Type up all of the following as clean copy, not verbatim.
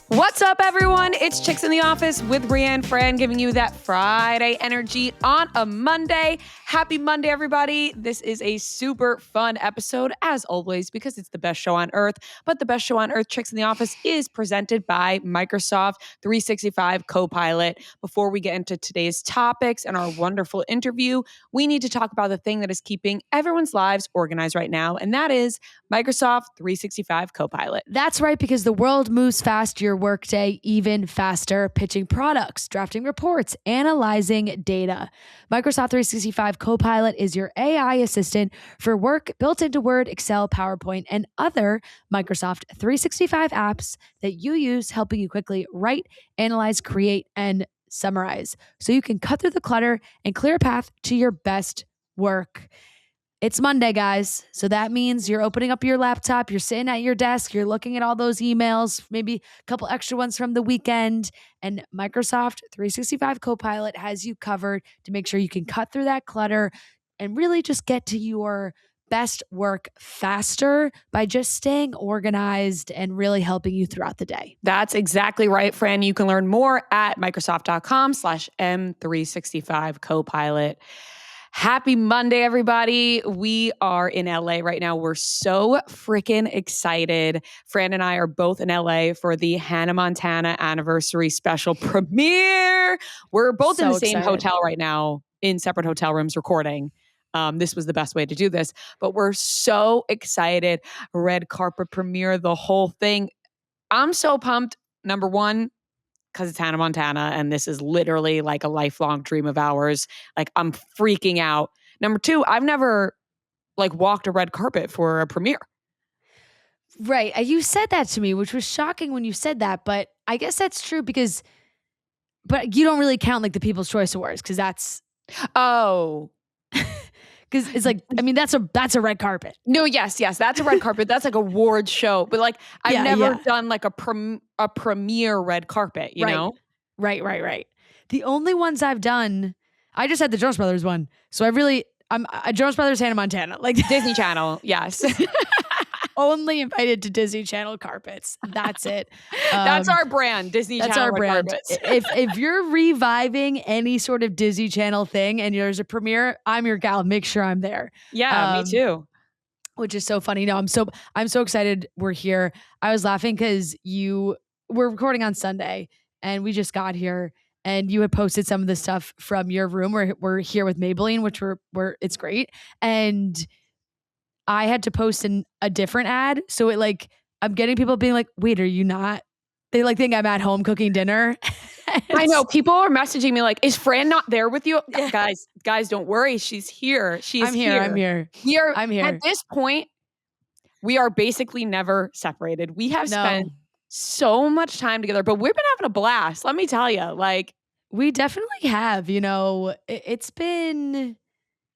What's up, everyone? It's Chicks in the Office with Brienne Fran giving you that Friday energy on a Monday. Happy Monday, everybody. This is a super fun episode, as always, because it's the best show on earth. But the best show on earth, Chicks in the Office, is presented by Microsoft 365 Copilot. Before we get into today's topics and our wonderful interview, we need to talk about the thing that is keeping everyone's lives organized right now, and that is Microsoft 365 Copilot. That's right, because the world moves fast, your workday even faster, pitching products, drafting reports, analyzing data. Microsoft 365 Copilot is your AI assistant for work built into Word, Excel, PowerPoint, and other Microsoft 365 apps that you use, helping you quickly write, analyze, create, and summarize so you can cut through the clutter and clear a path to your best work. It's Monday, guys. So that means you're opening up your laptop, you're sitting at your desk, you're looking at all those emails, maybe a couple extra ones from the weekend, and Microsoft 365 Copilot has you covered to make sure you can cut through that clutter and really just get to your best work faster by just staying organized and really helping you throughout the day. That's exactly right, Fran. You can learn more at Microsoft.com/M365 Copilot. Happy Monday, everybody. We are in LA right now. We're so freaking excited. Fran and I are both in LA for the Hannah Montana anniversary special premiere. We're both in the same hotel right now, in separate hotel rooms recording. This was the best way to do this, but we're so excited. Red carpet premiere, the whole thing. I'm so pumped. Number one, because it's Hannah Montana, and this is literally like a lifelong dream of ours. Like, I'm freaking out. Number two, I've never walked a red carpet for a premiere. Right. You said that to me, which was shocking when you said that, but I guess that's true but you don't really count like the People's Choice Awards because that's... Oh. Because it's like, I mean, that's a red carpet. No, yes, that's a red carpet. That's like a award show. But like, I've never done like a premiere red carpet, you know? Right. The only ones I've done, I just had the Jonas Brothers one. So I'm Jonas Brothers, Hannah Montana. Like Disney Channel, yes. Only invited to Disney Channel carpets. That's it. That's our brand, Disney Channel. That's our brand. Carpets. If you're reviving any sort of Disney Channel thing and there's a premiere, I'm your gal. Make sure I'm there. Yeah, me too. Which is so funny. No, I'm so excited we're here. I was laughing because we're recording on Sunday and we just got here and you had posted some of the stuff from your room. We're here with Maybelline, which it's great. And I had to post a different ad. So I'm getting people being like, wait, are you not? They think I'm at home cooking dinner. I know. People are messaging me like, is Fran not there with you? Yeah. Guys, don't worry. She's here. I'm here. I'm here. At this point, we are basically never separated. We have spent so much time together, but we've been having a blast. Let me tell you, we definitely have, it's been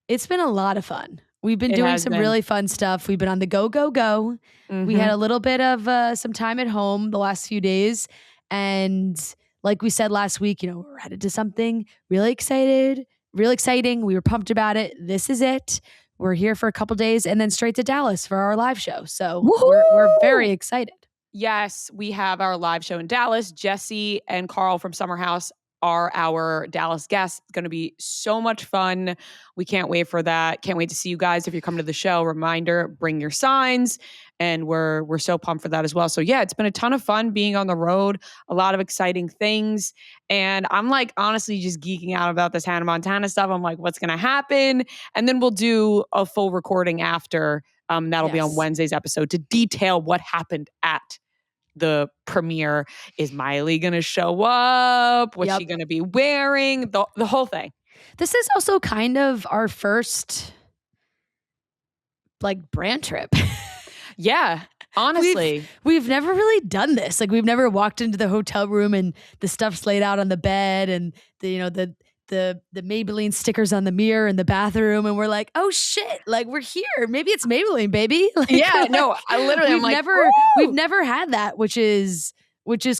a lot of fun. We've been doing some really fun stuff. We've been on the go. Mm-hmm. We had a little bit of some time at home the last few days. And like we said last week, we're headed to something really exciting. We were pumped about it. This is it. We're here for a couple days and then straight to Dallas for our live show. So we're very excited. Yes, we have our live show in Dallas. Jessi and Carl from Summer House are our Dallas guests. It's going to be so much fun. We can't wait for that. Can't wait to see you guys. If you're coming to the show, reminder, bring your signs. And we're so pumped for that as well. So yeah, it's been a ton of fun being on the road, a lot of exciting things. And I'm honestly just geeking out about this Hannah Montana stuff. I'm like, what's going to happen? And then we'll do a full recording after. That'll be on Wednesday's episode to detail what happened at the premiere. Is Miley going to show up? What's she going to be wearing? The whole thing. This is also kind of our first brand trip. Yeah, honestly. We've never really done this. We've never walked into the hotel room and the stuff's laid out on the bed and the Maybelline stickers on the mirror in the bathroom, and we're like, oh shit, we're here. Maybe it's Maybelline, baby. We've never had that, which is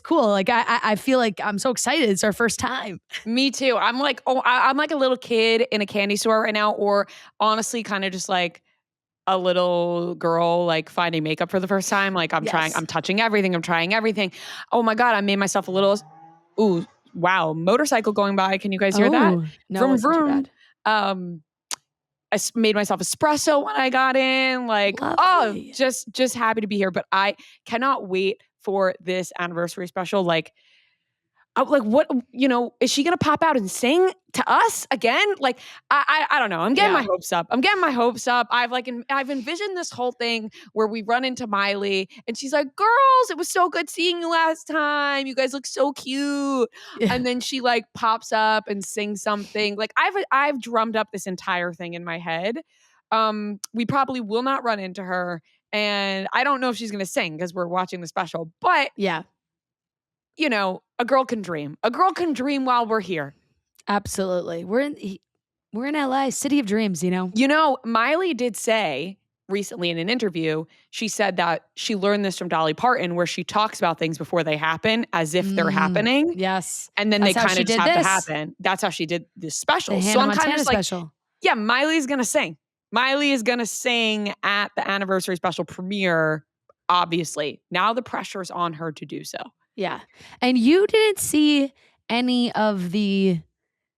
cool. I feel like I'm so excited. It's our first time. Me too. I'm like a little kid in a candy store right now, or honestly, kind of just a little girl like finding makeup for the first time. Like I'm Yes. touching everything. I'm trying everything. Oh my God, I made myself a little, ooh, wow, motorcycle going by. Can you guys hear that? Oh, no, it Vroom, wasn't too vroom. bad. Made myself espresso when I got in. Like, oh, Lovely. just happy to be here. But I cannot wait for this anniversary special. Like, what, is she going to pop out and sing to us again? Like, I don't know. I'm getting my hopes up. I've envisioned this whole thing where we run into Miley and she's like, girls, it was so good seeing you last time. You guys look so cute. Yeah. And then she like pops up and sings something. Like I've drummed up this entire thing in my head. We probably will not run into her. And I don't know if she's going to sing because we're watching the special, but Yeah. A girl can dream. A girl can dream while we're here. Absolutely. We're in LA, city of dreams, Miley did say recently in an interview, she said that she learned this from Dolly Parton, where she talks about things before they happen as if they're happening. Yes. And then That's they how kind she of just did have to this. happen. That's how she did this special. The So Hannah I'm kind of Montana just like, special. yeah, Miley's going to sing. Miley is going to sing at the anniversary special premiere, obviously. Now the pressure's on her to do so. Yeah. And you didn't see any of the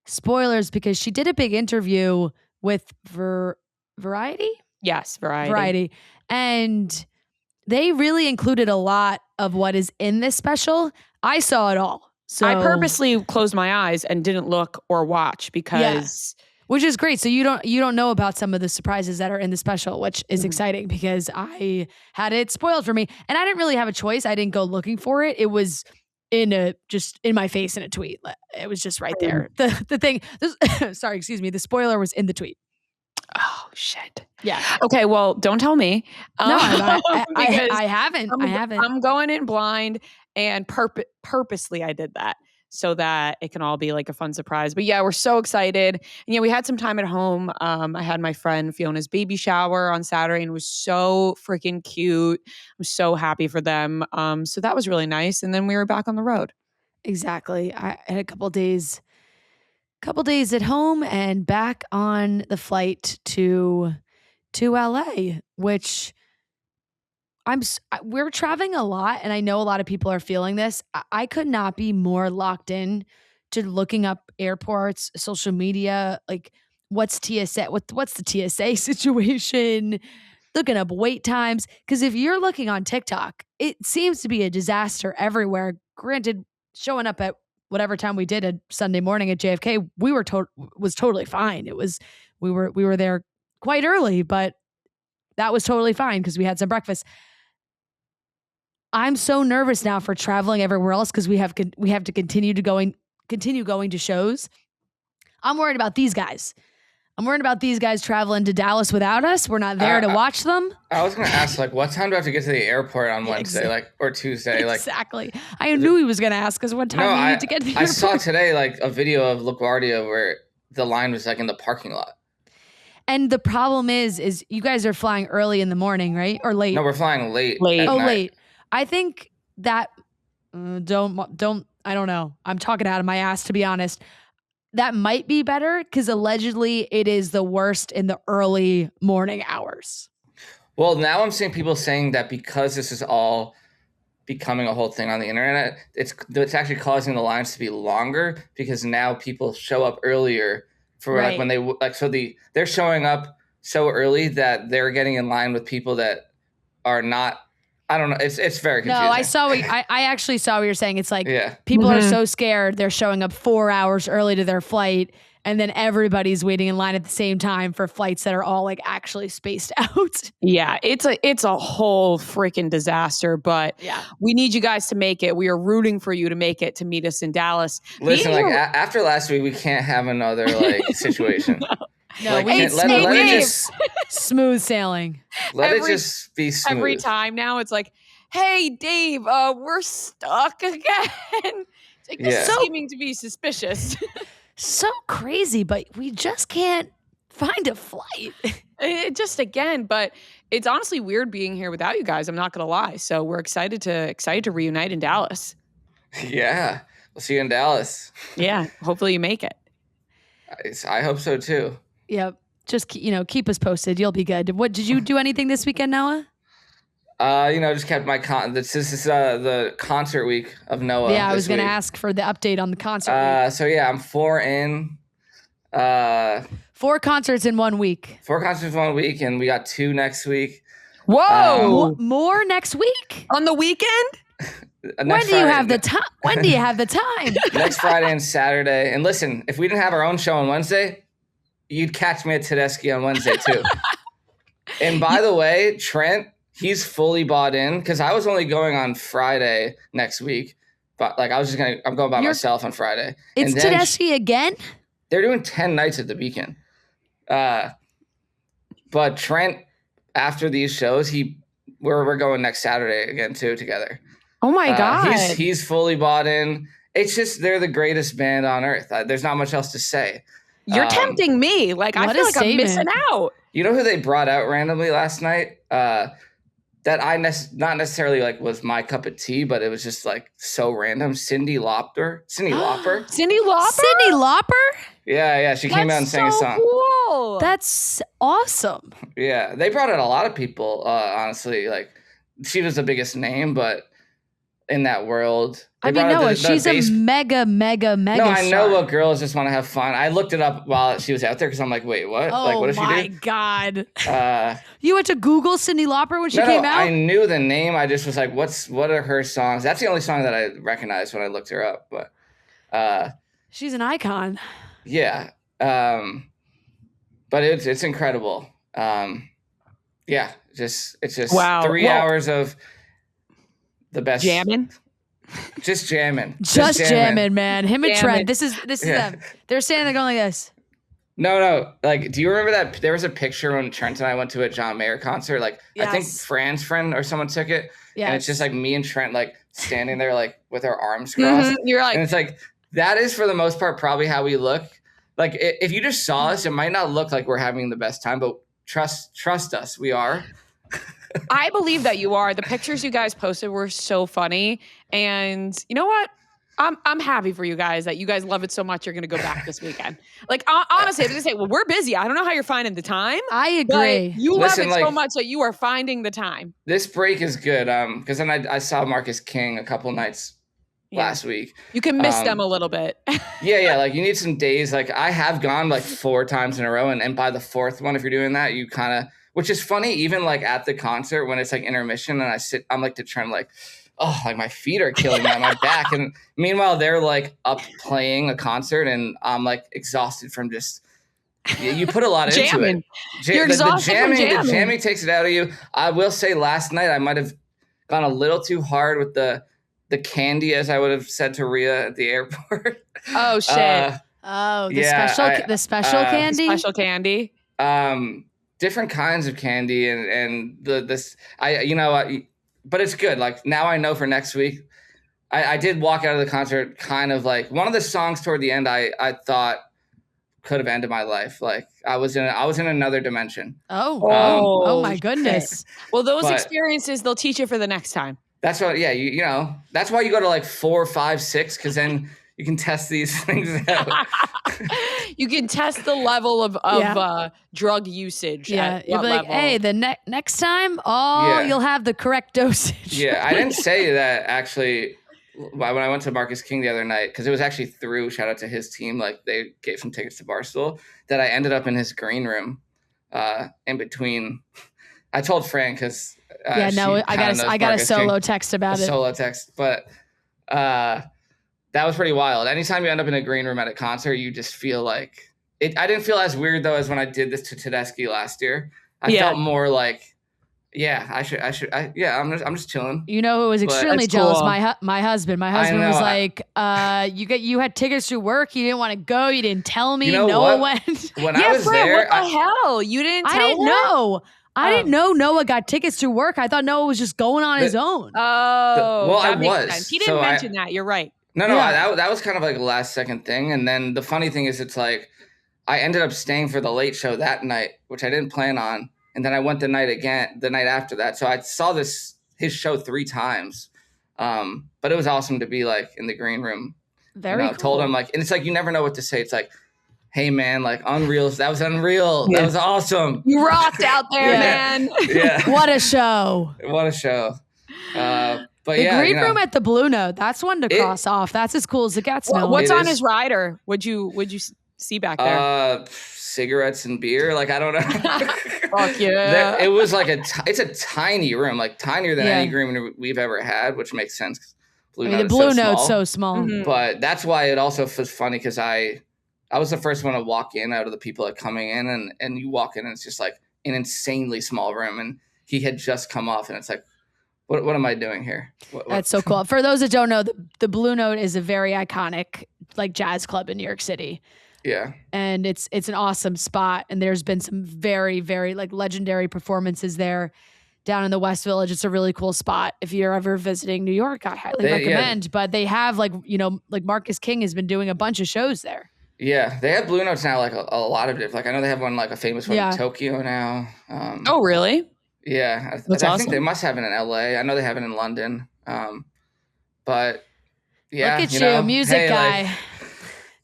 spoilers because she did a big interview with Variety? Yes, Variety. And they really included a lot of what is in this special. I saw it all. So I purposely closed my eyes and didn't look or watch because which is great. So you don't know about some of the surprises that are in the special, which is exciting because I had it spoiled for me and I didn't really have a choice. I didn't go looking for it. It was just in my face in a tweet. It was just right there. The thing, sorry, excuse me. The spoiler was in the tweet. Oh shit. Yeah. Okay. Well, don't tell me. No, I haven't. I'm going in blind and purposely I did that so that it can all be like a fun surprise. But yeah, we're so excited. And yeah, we had some time at home. I had my friend Fiona's baby shower on Saturday and it was so freaking cute. I'm so happy for them. So that was really nice. And then we were back on the road. Exactly. I had a couple days at home and back on the flight to LA, which we're traveling a lot and I know a lot of people are feeling this. I could not be more locked in to looking up airports, social media, like what's TSA, what's the TSA situation, looking up wait times. Because if you're looking on TikTok, it seems to be a disaster everywhere. Granted, showing up at whatever time we did a Sunday morning at JFK, was totally fine. We were there quite early, but that was totally fine because we had some breakfast. I'm so nervous now for traveling everywhere else because we have to continue going to shows. I'm worried about these guys. I'm worried about these guys traveling to Dallas without us. We're not there to watch them. I was going to ask, like, what time do I have to get to the airport on Wednesday, or Tuesday? Exactly. I knew he was going to ask us what time we need to get to the airport. I saw today, like, a video of LaGuardia where the line was, like, in the parking lot. And the problem is you guys are flying early in the morning, right? Or late? No, we're flying late. Late. I think that I don't know. I'm talking out of my ass, to be honest. That might be better because allegedly it is the worst in the early morning hours. Well, now I'm seeing people saying that because this is all becoming a whole thing on the internet, it's actually causing the lines to be longer because now people show up earlier for like when they're showing up so early that they're getting in line with people that are not. I don't know. It's very confusing. No, I actually saw what you're saying. It's like people are so scared they're showing up 4 hours early to their flight, and then everybody's waiting in line at the same time for flights that are all like actually spaced out. Yeah, it's a whole freaking disaster. But we need you guys to make it. We are rooting for you to make it to meet us in Dallas. Listen, after last week, we can't have another situation. No, like, let it just smooth sailing. Let it just be smooth. Every time now it's like, hey, Dave, we're stuck again. It's like, this is seeming to be suspicious. So crazy, but we just can't find a flight. But it's honestly weird being here without you guys. I'm not gonna lie. So we're excited to reunite in Dallas. Yeah, we'll see you in Dallas. Yeah, hopefully you make it. I hope so too. Yep. just keep us posted. You'll be good. What did you do anything this weekend, Noah? Just kept my this is the concert week of Noah. Yeah, I was gonna ask for the update on the concert week. So yeah, I'm 4 in. 4 concerts in 1 week. 4 concerts in 1 week, and we got 2 next week. Whoa! More next week? On the weekend? When do you have the time? When do you have the time? Next Friday and Saturday. And listen, if we didn't have our own show on Wednesday, you'd catch me at Tedeschi on Wednesday too. And by the way, Trent, he's fully bought in because I was only going on Friday next week. But like I'm going by myself on Friday. It's Tedeschi again? They're doing 10 nights at the Beacon. But Trent, after these shows, we're going next Saturday again too together. Oh my God. He's fully bought in. It's just they're the greatest band on earth. There's not much else to say. You're tempting me. Like I feel like I'm missing out. You know who they brought out randomly last night? That not necessarily like was my cup of tea, but it was just like so random. Cyndi Lauper. Cyndi Lauper? Cyndi Lauper? Yeah. She came out and sang a song. Cool. That's awesome. Yeah, they brought out a lot of people. Honestly, like she was the biggest name, but in that world, she's a mega No, I star. know what girls just want to have fun. I looked it up while she was out there because I'm like, wait, what? Oh like, what does she do? my God! Uh, You went to Google Cyndi Lauper when she came out? I knew the name. I just was like, what are her songs? That's the only song that I recognized when I looked her up. But she's an icon. Yeah. But it's incredible. Yeah, it's just wow. 3 hours of the best jamming. Just jamming. Just jamming, man. Him and Trent. This is Yeah. them. They're standing there going like this. No. Like, do you remember that there was a picture when Trent and I went to a John Mayer concert? Like, Yes. I think Fran's friend or someone took it. Yeah. And it's just like me and Trent like standing there like with our arms crossed. You're like, And it's like that is for the most part probably how we look. Like if you just saw us, it might not look like we're having the best time, but trust us, we are. I believe that you are. The pictures you guys posted were so funny. And you know what? I'm happy for you guys that you guys love it so much. You're going to go back this weekend. Like, honestly, I was going to say, well, we're busy. I don't know how you're finding the time. I agree. But you love it so much that you are finding the time. This break is good. Because then I saw Marcus King a couple nights last week. You can miss them a little bit. Yeah. Like you need some days. Like I have gone like 4 times in a row. And by the 4th one, if you're doing that, you kind of, which is funny, even like at the concert when it's like intermission and I'm like to Trent like, oh, like my feet are killing me on my back. And meanwhile, they're like up playing a concert and I'm like exhausted from just, you put a lot into it. You're exhausted from jamming. The jamming takes it out of you. I will say last night I might have gone a little too hard with the candy, as I would have said to Rhea at the airport. Oh, shit. The special candy? Special candy. Different kinds of candy and but it's good. Like now I know for next week. I did walk out of the concert kind of like one of the songs toward the end I thought could have ended my life. Like I was in another dimension. Oh my goodness. Well, those experiences they'll teach you for the next time. That's what you know, that's why you go to like 4, 5, 6 because then you can test these things out. You can test the level of drug usage. Yeah, you'll be like, hey, the next time, you'll have the correct dosage. Yeah, I didn't say that actually when I went to Marcus King the other night because it was actually through shout out to his team. Like they gave some tickets to Barstool that I ended up in his green room in between. I told Fran because I got a solo text about it. Solo text, but. That was pretty wild. Anytime you end up in a green room at a concert, you just feel like it. I didn't feel as weird though as when I did this to Tedeschi last year. I felt more like, I'm just chilling. You know who was extremely jealous? Cool. My husband. My husband was like, you had tickets to work. You didn't want to go. You didn't tell me. You know Noah what? went. When I was Fran, there, what the hell? You didn't tell I didn't her? know. I didn't know Noah got tickets to work. I thought Noah was just going on his own. That makes sense. He didn't mention that. You're right. No, that was kind of like a last second thing. And then the funny thing is it's like I ended up staying for the late show that night, which I didn't plan on. And then I went the night after that. So I saw his show 3 times. But it was awesome to be like in the green room. Very cool. Told him like, and it's like, you never know what to say. It's like, hey man, like unreal. That was unreal. Yeah. That was awesome. You rocked out there, man. Yeah. What a show. What a show. But The yeah, green room at the Blue Note. That's one to cross off. That's as cool as it gets. What's on his rider? Would you see back there? Cigarettes and beer. Like, I don't know. Fuck yeah. It was like it's a tiny room, like tinier than any green room we've ever had, which makes sense. 'Cause the Blue Note's so small. Mm-hmm. But that's why it also was funny because I was the first one to walk in out of the people that coming in, and you walk in and it's just like an insanely small room, and he had just come off, and it's like, what am I doing here? That's so cool. For those that don't know, the Blue Note is a very iconic like jazz club in New York City. Yeah. And it's an awesome spot. And there's been some very, very like legendary performances there down in the West Village. It's a really cool spot. If you're ever visiting New York, I highly recommend. But they have like Marcus King has been doing a bunch of shows there. Yeah. They have Blue Notes now, like a lot of different, like I know they have one, like a famous one in Tokyo now. Oh, really? Yeah. That's I awesome. think they must have it in LA. I know they have it in London. But yeah. Look at you, music guy. Like,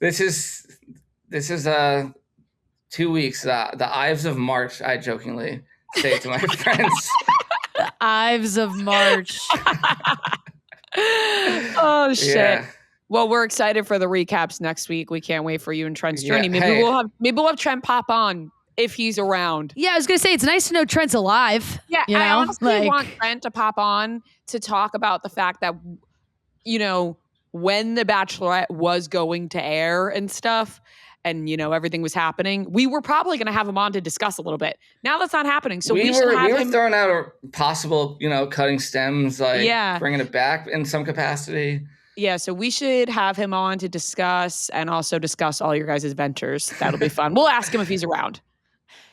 this is 2 weeks. The Ives of March, I jokingly say to my friends. The Ives of March. Oh shit. Yeah. Well, we're excited for the recaps next week. We can't wait for you and Trent's journey. Maybe we'll have Trent pop on if he's around. Yeah, I was gonna say it's nice to know Trent's alive. Yeah, I honestly want Trent to pop on to talk about the fact that when The Bachelorette was going to air and stuff, and everything was happening, we were probably going to have him on to discuss a little bit. Now that's not happening, so we were throwing out a possible, cutting stems, bringing it back in some capacity. Yeah, so we should have him on to discuss and also discuss all your guys' ventures. That'll be fun. We'll ask him if he's around.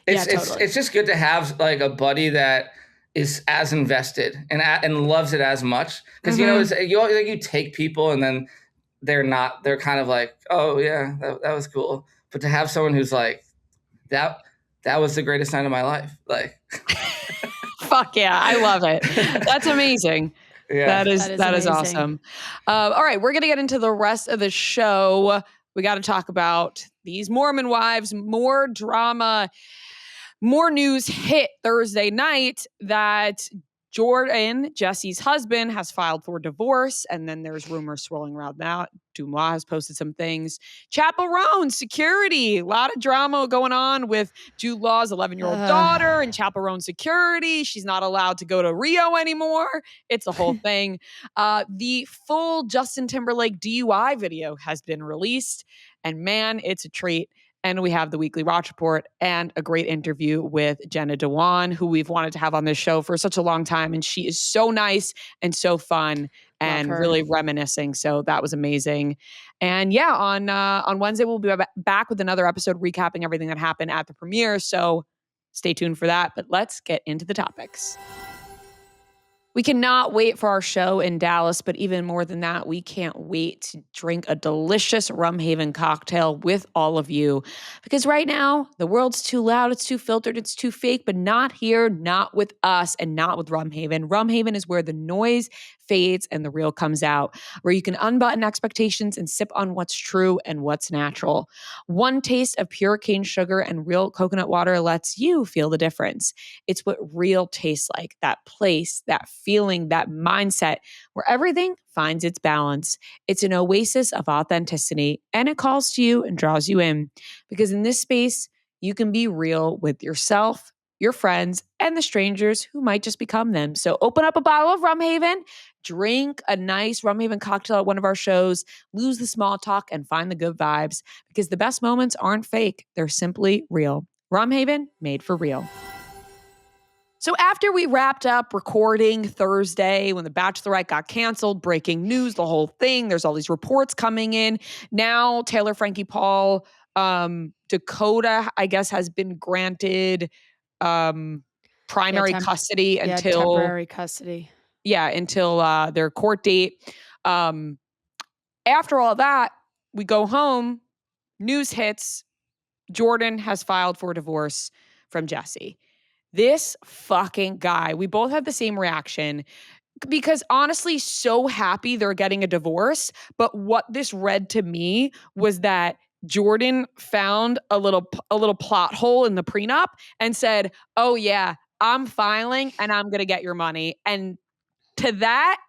It's just good to have like a buddy that is as invested and loves it as much, because you take people and then they're kind of like, oh yeah, that was cool, but to have someone who's like that was the greatest night of my life, like fuck yeah, I love it. That's amazing. Yeah, that is awesome. All right, we're gonna get into the rest of the show. We got to talk about these Mormon wives, more drama. More news hit Thursday night that Jordan, Jessi's husband, has filed for divorce. And then there's rumors swirling around that. DeuxMoi has posted some things. Chappell Roan, security. A lot of drama going on with Jude Law's 11-year-old daughter and Chappell Roan security. She's not allowed to go to Rio anymore. It's a whole thing. The full Justin Timberlake DUI video has been released. And man, it's a treat. And we have the weekly Watch Report and a great interview with Jenna Dewan, who we've wanted to have on this show for such a long time. And she is so nice and so fun and really reminiscing. So that was amazing. And yeah, on Wednesday, we'll be back with another episode recapping everything that happened at the premiere. So stay tuned for that. But let's get into the topics. We cannot wait for our show in Dallas, but even more than that, we can't wait to drink a delicious RumHaven cocktail with all of you. Because right now, the world's too loud, it's too filtered, it's too fake, but not here, not with us, and not with RumHaven. RumHaven is where the noise fades and the real comes out, where you can unbutton expectations and sip on what's true and what's natural. One taste of pure cane sugar and real coconut water lets you feel the difference. It's what real tastes like, that place, that feeling, that mindset, where everything finds its balance. It's an oasis of authenticity, and it calls to you and draws you in. Because in this space, you can be real with yourself, your friends, and the strangers who might just become them. So open up a bottle of RumHaven, drink a nice RumHaven cocktail at one of our shows, lose the small talk, and find the good vibes. Because the best moments aren't fake, they're simply real. RumHaven, made for real. So after we wrapped up recording Thursday when The Bachelorette got canceled, breaking news, the whole thing, there's all these reports coming in. Now Taylor Frankie Paul, Dakota, I guess, has been granted primary custody until temporary custody. Yeah, until their court date. After all that, we go home, news hits, Jordan has filed for divorce from Jessi. This fucking guy, we both had the same reaction because honestly, so happy they're getting a divorce. But what this read to me was that Jordan found a little plot hole in the prenup and said, "Oh yeah, I'm filing and I'm going to get your money." And to that,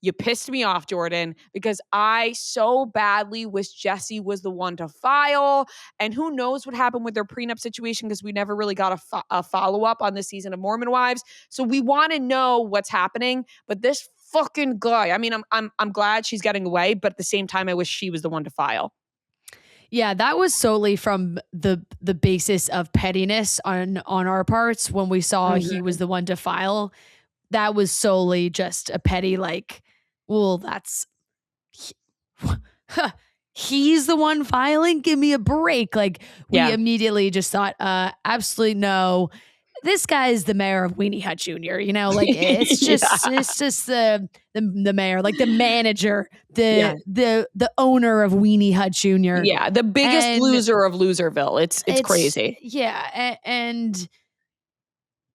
you pissed me off, Jordan, because I so badly wish Jessi was the one to file. And who knows what happened with their prenup situation, because we never really got a follow-up on this season of Mormon Wives. So we want to know what's happening. But this fucking guy, I mean, I'm glad she's getting away, but at the same time, I wish she was the one to file. Yeah, that was solely from the basis of pettiness on our parts when we saw he was the one to file. That was solely just a petty, like, well, he's the one filing. Give me a break. Like, we immediately just thought, absolutely no. This guy is the mayor of Weenie Hut Jr. You know, like it's just the mayor, like the manager, the owner of Weenie Hut Jr. Yeah, the biggest loser of Loserville. It's crazy. Yeah, and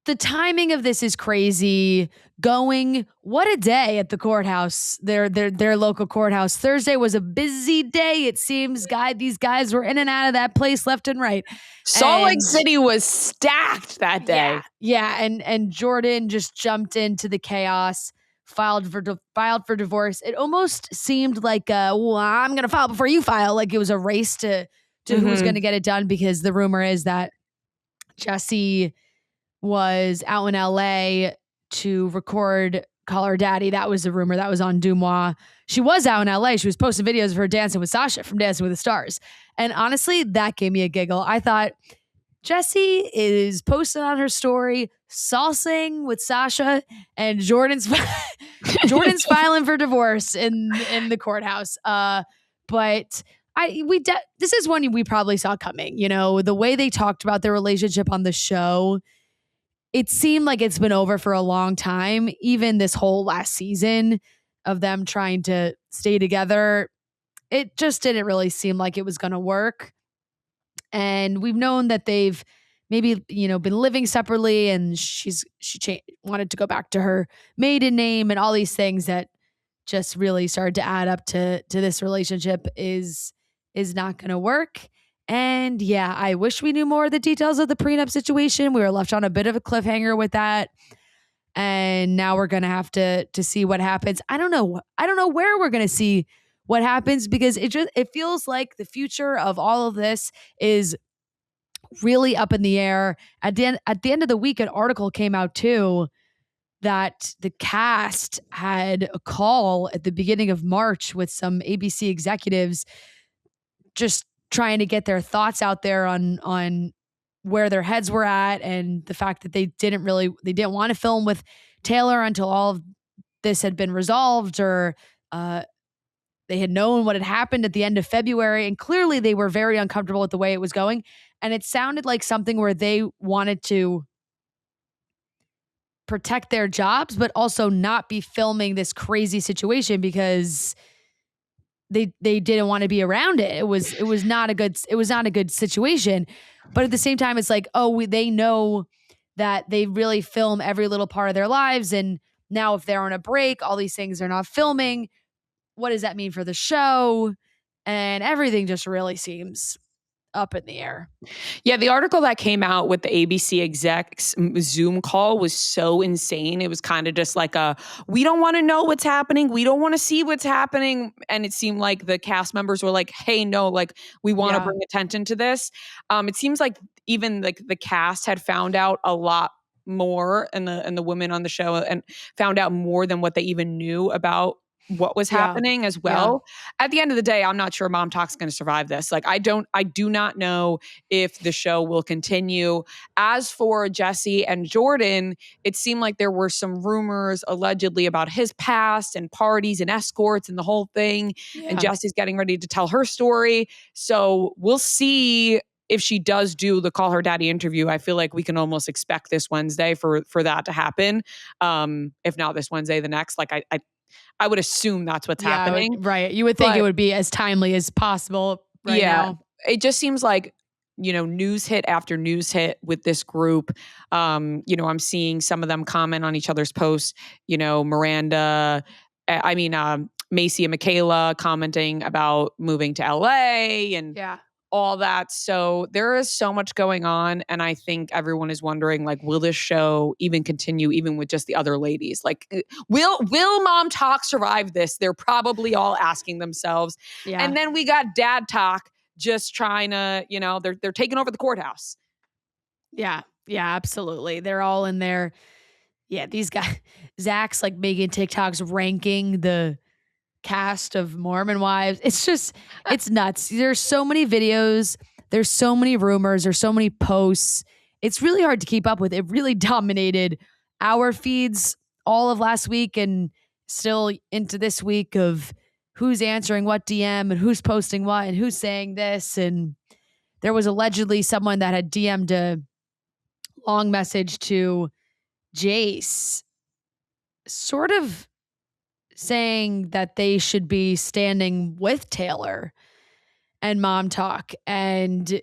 the timing of this is crazy. What a day at the courthouse, their local courthouse. Thursday was a busy day. It seems these guys were in and out of that place left and right. Salt Lake City was stacked that day. Yeah, and Jordan just jumped into the chaos, filed for divorce. It almost seemed like well, I'm going to file before you file. Like it was a race to who's going to get it done, because the rumor is that Jessi was out in LA to record Call Her Daddy. That was the rumor. That was on Dumois. She was out in LA. She was posting videos of her dancing with Sasha from Dancing with the Stars. And honestly, that gave me a giggle. I thought, Jessi is posting on her story, salsing with Sasha, and Jordan's filing for divorce in the courthouse. But this is one we probably saw coming. You know, the way they talked about their relationship on the show, it seemed like it's been over for a long time. Even this whole last season of them trying to stay together, it just didn't really seem like it was going to work. And we've known that they've maybe, you know, been living separately, and she wanted to go back to her maiden name, and all these things that just really started to add up to this relationship is not going to work. And yeah, I wish we knew more of the details of the prenup situation. We were left on a bit of a cliffhanger with that. And now we're going to have to see what happens. I don't know where we're going to see what happens, because it feels like the future of all of this is really up in the air. At the end of the week, an article came out too that the cast had a call at the beginning of March with some ABC executives, just trying to get their thoughts out there on where their heads were at, and the fact that they didn't want to film with Taylor until all of this had been resolved, or they had known what had happened at the end of February. And clearly they were very uncomfortable with the way it was going. And it sounded like something where they wanted to protect their jobs, but also not be filming this crazy situation because they didn't want to be around it. It was not a good situation. But at the same time, it's like, they know that they really film every little part of their lives. And now if they're on a break, all these things are not filming. What does that mean for the show? And everything just really seems up in the air. Yeah, the article that came out with the ABC execs Zoom call was so insane. It was kind of just like we don't want to know what's happening. We don't want to see what's happening. And it seemed like the cast members were like, hey, no, like we want to bring attention to this. It seems like even like the cast had found out a lot more, and the women on the show, and found out more than what they even knew about what was happening as well. At the end of the day, I'm not sure Mom Talk's going to survive this. Like, I do not know if the show will continue. As for Jessi and Jordan, it seemed like there were some rumors allegedly about his past and parties and escorts and the whole thing. Yeah. And Jessi's getting ready to tell her story. So we'll see if she does do the Call Her Daddy interview. I feel like we can almost expect this Wednesday for that to happen. If not this Wednesday, the next. Like I would assume that's what's happening. Right. You would think it would be as timely as possible now. It just seems like, news hit after news hit with this group. I'm seeing some of them comment on each other's posts, Macy and Michaela commenting about moving to LA, and all that. So there is so much going on. And I think everyone is wondering, like, will this show even continue, even with just the other ladies? Like, will Mom Talk survive this? They're probably all asking themselves. Yeah. And then we got Dad Talk just trying to, they're taking over the courthouse. Yeah. Yeah, absolutely. They're all in there. Yeah, these guys, Zach's like making TikToks ranking the cast of Mormon Wives. It's nuts. There's so many videos. There's so many rumors. There's so many posts. It's really hard to keep up with. It really dominated our feeds all of last week and still into this week of who's answering what DM and who's posting what and who's saying this. And there was allegedly someone that had DM'd a long message to Jace, sort of saying that they should be standing with Taylor and Mom Talk. And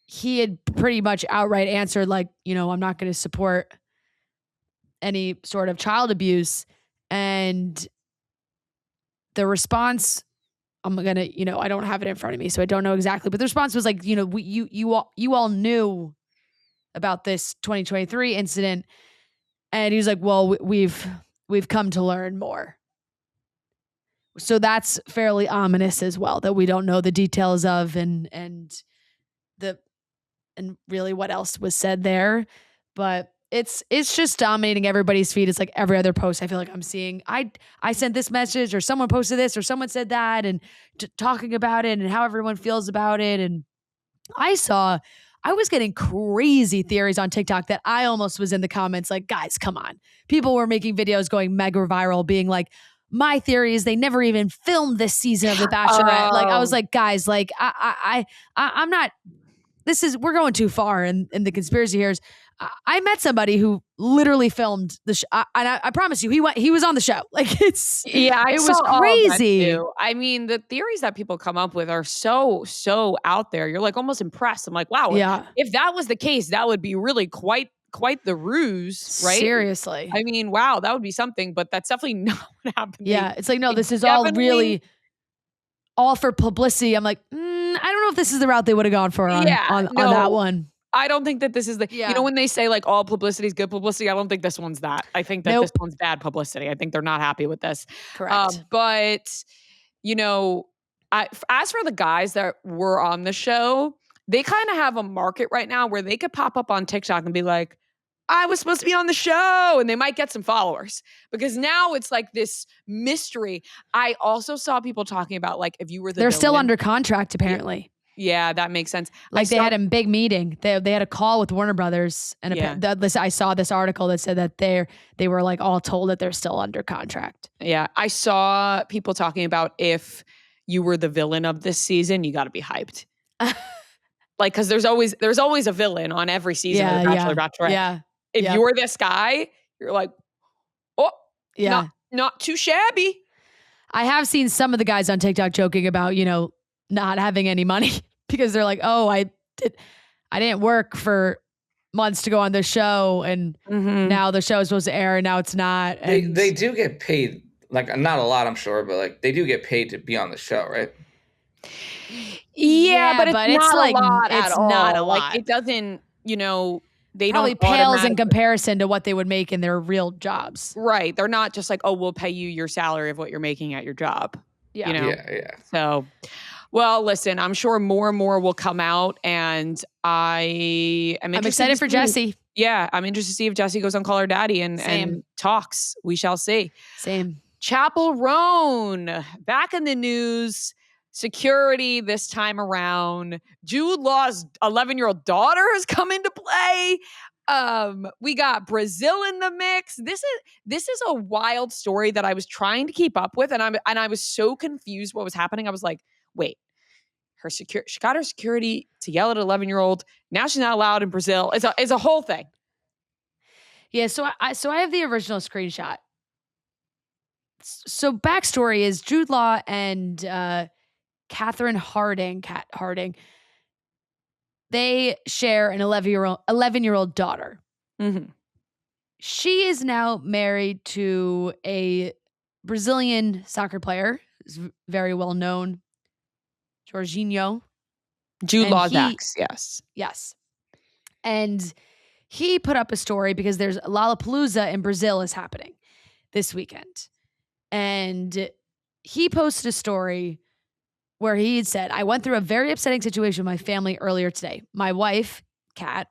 he had pretty much outright answered, like, I'm not going to support any sort of child abuse. And the response, I'm going to, I don't have it in front of me, so I don't know exactly. But the response was like, you all knew about this 2023 incident. And he was like, well, we've come to learn more. So that's fairly ominous as well, that we don't know the details of and really what else was said there. But it's just dominating everybody's feed. It's like every other post I feel like I'm seeing, I sent this message, or someone posted this, or someone said that, and talking about it and how everyone feels about it. And I was getting crazy theories on TikTok that I almost was in the comments like, guys, come on. People were making videos going mega viral being like, my theory is they never even filmed this season of The Bachelorette. Like, I was like, guys, like, I'm not, we're going too far in the conspiracy here. I met somebody who literally filmed the show. And I promise you, he was on the show. Like, it was crazy. I mean, the theories that people come up with are so out there. You're like almost impressed. I'm like, wow, if that was the case, that would be really quite the ruse, right? Seriously. I mean, wow, that would be something, but that's definitely not what happened. Yeah. It's like, no, this is all really all for publicity. I'm like, I don't know if this is the route they would have gone for on that one. I don't think that this is when they say like all publicity is good publicity, I don't think this one's that. I think that this one's bad publicity. I think they're not happy with this. Correct. But, as for the guys that were on the show, they kind of have a market right now where they could pop up on TikTok and be like, I was supposed to be on the show, and they might get some followers because now it's like this mystery. I also saw people talking about like if you were they're still under contract apparently. Yeah, that makes sense. Like they had a big meeting. They had a call with Warner Brothers, and I saw this article that said that they were like all told that they're still under contract. Yeah, I saw people talking about if you were the villain of this season, you got to be hyped. Like, because there's always a villain on every season of The Bachelor, Bachelorette. Yeah. If you're this guy, you're like, oh, yeah, not too shabby. I have seen some of the guys on TikTok joking about, not having any money because they're like, oh, I didn't work for months to go on this show, and now the show is supposed to air and now it's not. And they do get paid, like not a lot, I'm sure, but like they do get paid to be on the show, right? Yeah, but it's not like a lot at all. Not a lot. Like it doesn't, they probably don't pales in comparison to what they would make in their real jobs. Right. They're not just like, oh, we'll pay you your salary of what you're making at your job. Yeah. Yeah. So, well, listen, I'm sure more and more will come out, and I'm excited for Jessi. Yeah, I'm interested to see if Jessi goes on Call Her Daddy and talks. We shall see. Same. Chappell Roan back in the news. Security this time around. Jude Law's 11-year-old daughter has come into play. We got Brazil in the mix. This is a wild story that I was trying to keep up with, and I was so confused what was happening. I was like, wait, she got her security to yell at an 11-year-old. Now she's not allowed in Brazil. It's a whole thing. Yeah, so I have the original screenshot. So backstory is Jude Law and Catherine Harding, they share an 11-year-old daughter. Mm-hmm. She is now married to a Brazilian soccer player, who's very well known Jorginho. Jude And Law's ex, yes. Yes. And he put up a story because there's Lollapalooza in Brazil is happening this weekend. And he posted a story where he had said, I went through a very upsetting situation with my family earlier today. My wife, Kat,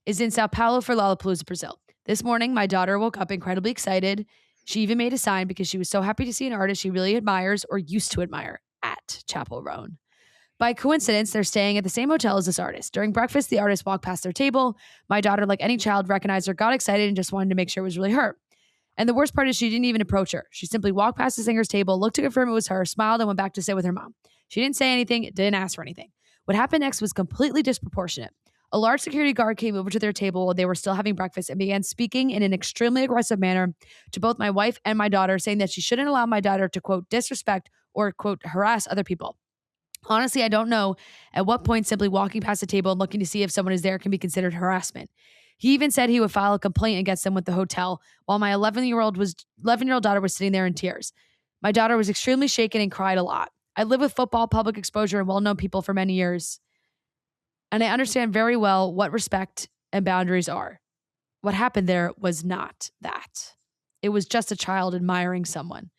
is in Sao Paulo for Lollapalooza, Brazil. This morning, my daughter woke up incredibly excited. She even made a sign because she was so happy to see an artist she really admires or used to admire at Chappell Roan. By coincidence, they're staying at the same hotel as this artist. During breakfast, the artist walked past their table. My daughter, like any child, recognized her, got excited, and just wanted to make sure it was really her. And the worst part is she didn't even approach her. She simply walked past the singer's table, looked to confirm it was her, smiled, and went back to sit with her mom. She didn't say anything, didn't ask for anything. What happened next was completely disproportionate. A large security guard came over to their table while they were still having breakfast and began speaking in an extremely aggressive manner to both my wife and my daughter, saying that she shouldn't allow my daughter to, quote, disrespect or, quote, harass other people. Honestly, I don't know at what point simply walking past the table and looking to see if someone is there can be considered harassment. He even said he would file a complaint against them with the hotel while my 11-year-old daughter was sitting there in tears. My daughter was extremely shaken and cried a lot. I lived with football, public exposure, and well-known people for many years, and I understand very well what respect and boundaries are. What happened there was not that. It was just a child admiring someone.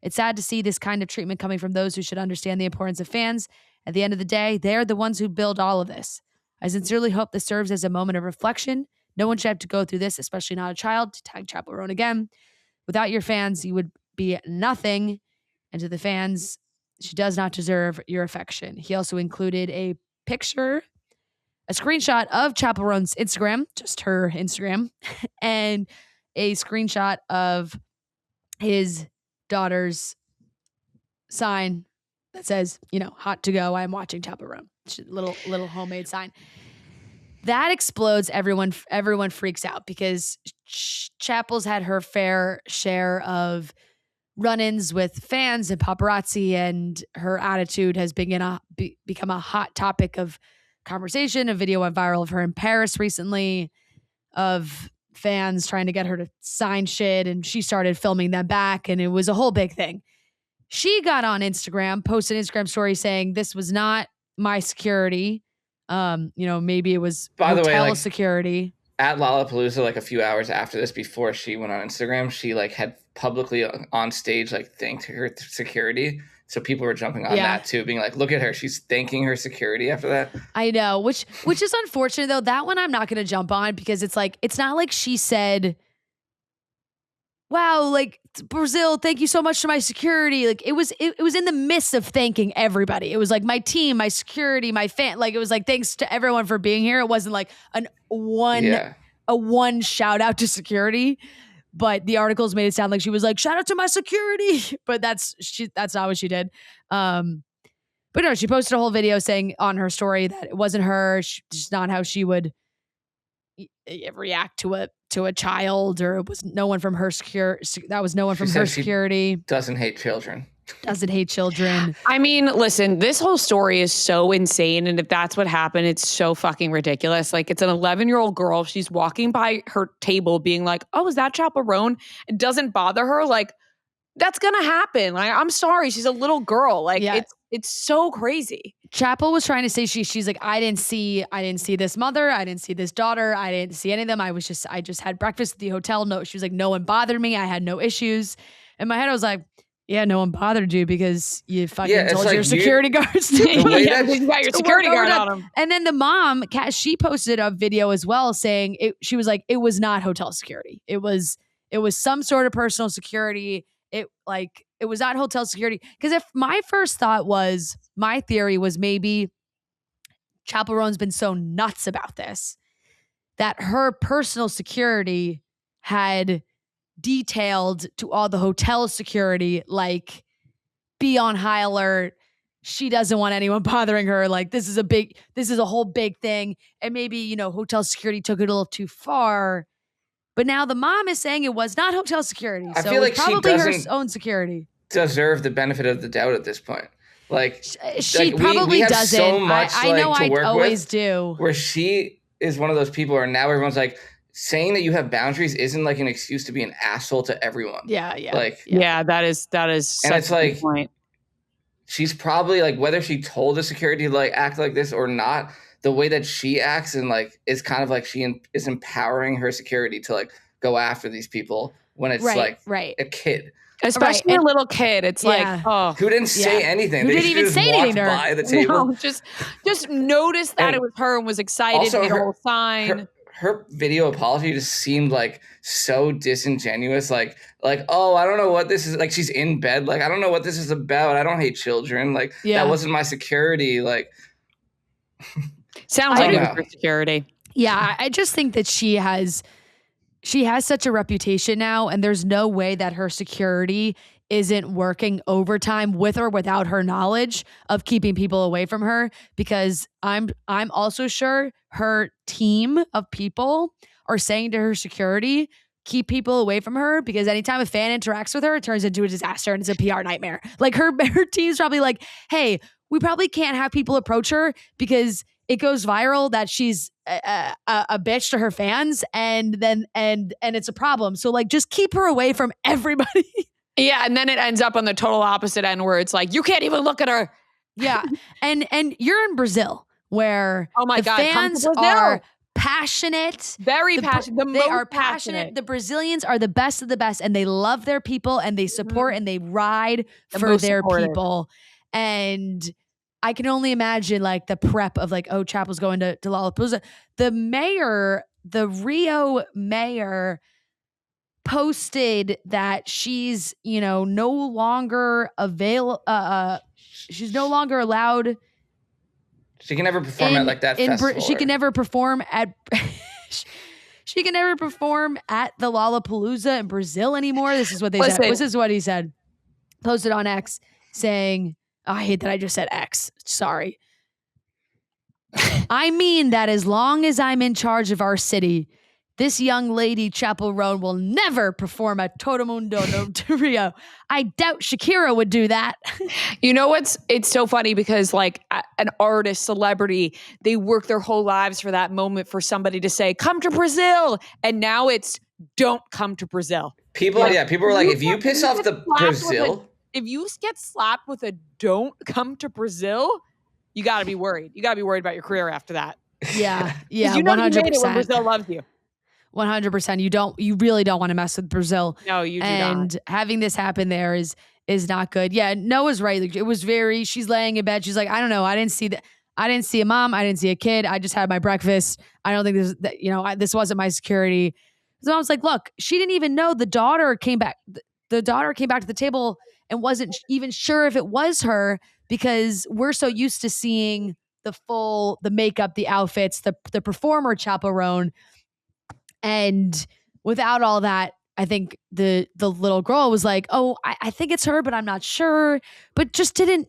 It's sad to see this kind of treatment coming from those who should understand the importance of fans. At the end of the day, they're the ones who build all of this. I sincerely hope this serves as a moment of reflection. No one should have to go through this, especially not a child. To tag Chappell Roan again. Without your fans, you would be nothing. And to the fans, she does not deserve your affection. He also included a picture, a screenshot of Chappell Roan's Instagram, just her Instagram, and a screenshot of his daughter's sign that says, hot to go. I'm watching Chappell Roan. Little homemade sign. That explodes. Everyone freaks out because Chappell's had her fair share of run-ins with fans and paparazzi, and her attitude has become a hot topic of conversation. A video went viral of her in Paris recently of fans trying to get her to sign shit, and she started filming them back, and it was a whole big thing. She got on Instagram, posted an Instagram story saying this was not my security. Maybe it was hotel security. At Lollapalooza, a few hours after this, before she went on Instagram, she had publicly on stage thanked her security. So people were jumping on that too, being like, look at her. She's thanking her security after that. I know, which is unfortunate though. That one I'm not going to jump on because it's not like she said, wow, Brazil, thank you so much to my security. It was in the midst of thanking everybody. It was my team, my security, my fan. It was thanks to everyone for being here. It wasn't a one shout out to security. But the articles made it sound like she was shout out to my security. But that's not what she did. But no, she posted a whole video saying on her story that it wasn't her. Just not how she would react to a child, or it was no one from her security. That was no one from her security. Doesn't hate children. Doesn't hate children. I mean, listen, this whole story is so insane. And if that's what happened, it's so fucking ridiculous. It's an 11-year-old girl. She's walking by her table being like, oh, is that Chappell Roan? It doesn't bother her. That's going to happen. I'm sorry. She's a little girl. It's so crazy. Chappell was trying to say she's like, I didn't see this mother. I didn't see this daughter. I didn't see any of them. I just had breakfast at the hotel. No, she was like, no one bothered me. I had no issues. In my head, I was like, yeah, no one bothered you because you fucking told your security guards to you got your security guard on them. And then the mom, Kat, she posted a video as well saying she was like, it was not hotel security. It was some sort of personal security. It was not hotel security. Because if my theory was maybe Chappell Roan's been so nuts about this that her personal security had detailed to all the hotel security, be on high alert. She doesn't want anyone bothering her. This is a whole big thing. And maybe, hotel security took it a little too far. But now the mom is saying it was not hotel security. I feel like probably she her doesn't own security. Deserve the benefit of the doubt at this point. She probably we have doesn't. So much I know to work I always with, do. Where she is one of those people where now everyone's saying that you have boundaries isn't an excuse to be an asshole to everyone. Yeah. Yeah, that is and such it's a good point. she's probably like, whether she told the security to like act like this or not, the way that she acts and like is kind of like is empowering her security to like go after these people when it's Right. a kid. Especially a little kid. It's like, oh. Who didn't say anything? Who They didn't even just say anything to her. by the table. No, just noticed that it was her and was excited. Also, made a whole sign. Her video apology just seemed like so disingenuous. Like, oh, I don't know what this is. Like, she's in bed. Like, I don't know what this is about. I don't hate children. Like, that wasn't my security. Like, sounds like it was for security. Yeah, I just think that she has such a reputation now, and there's no way that her security isn't working overtime with or without her knowledge of keeping people away from her, because I'm also sure her team of people are saying to her security, keep people away from her, because anytime a fan interacts with her, it turns into a disaster and it's a PR nightmare. Like her team's probably like, hey, we probably can't have people approach her because it goes viral that she's a bitch to her fans, and it's a problem. So like, just keep her away from everybody. Yeah, and then it ends up on the total opposite end where it's like, you can't even look at her. Yeah, and you're in Brazil where the fans are passionate, very passionate. They are passionate. The Brazilians are the best of the best, and they love their people, and they support and they ride for their people. And I can only imagine like the prep of like, oh, Chappell's going to Lollapalooza. The Rio mayor posted that she's, no longer she's no longer allowed. She can never perform at like that festival. She can never perform at she can never perform at the Lollapalooza in Brazil anymore. This is what they said. This is what he said. Posted on X saying, oh, I hate that I just said X. Sorry. I mean that as long as I'm in charge of our city, this young lady, Chappell Roan, will never perform at Todo Mundo no Rio. I doubt Shakira would do that. You know what's? It's so funny because like an artist, celebrity, they work their whole lives for that moment for somebody to say, come to Brazil. And now it's, don't come to Brazil. People were like, if you piss off the Brazil. If you get slapped with a don't come to Brazil, you got to be worried. You got to be worried about your career after that. Yeah. Yeah. You know 100%. You made it when Brazil loves you. 100%. You really don't want to mess with Brazil. No, you do not. And having this happen there is not good. Yeah, Noah's right. Like, it was she's laying in bed. She's like, I don't know. I didn't see that. I didn't see a mom. I didn't see a kid. I just had my breakfast. I don't think this wasn't my security. So I was like, look, she didn't even know the daughter came back. The daughter came back to the table and wasn't even sure if it was her, because we're so used to seeing the makeup, the outfits, the performer Chappell Roan. And without all that, I think the little girl was like, oh, I think it's her, but I'm not sure, but just didn't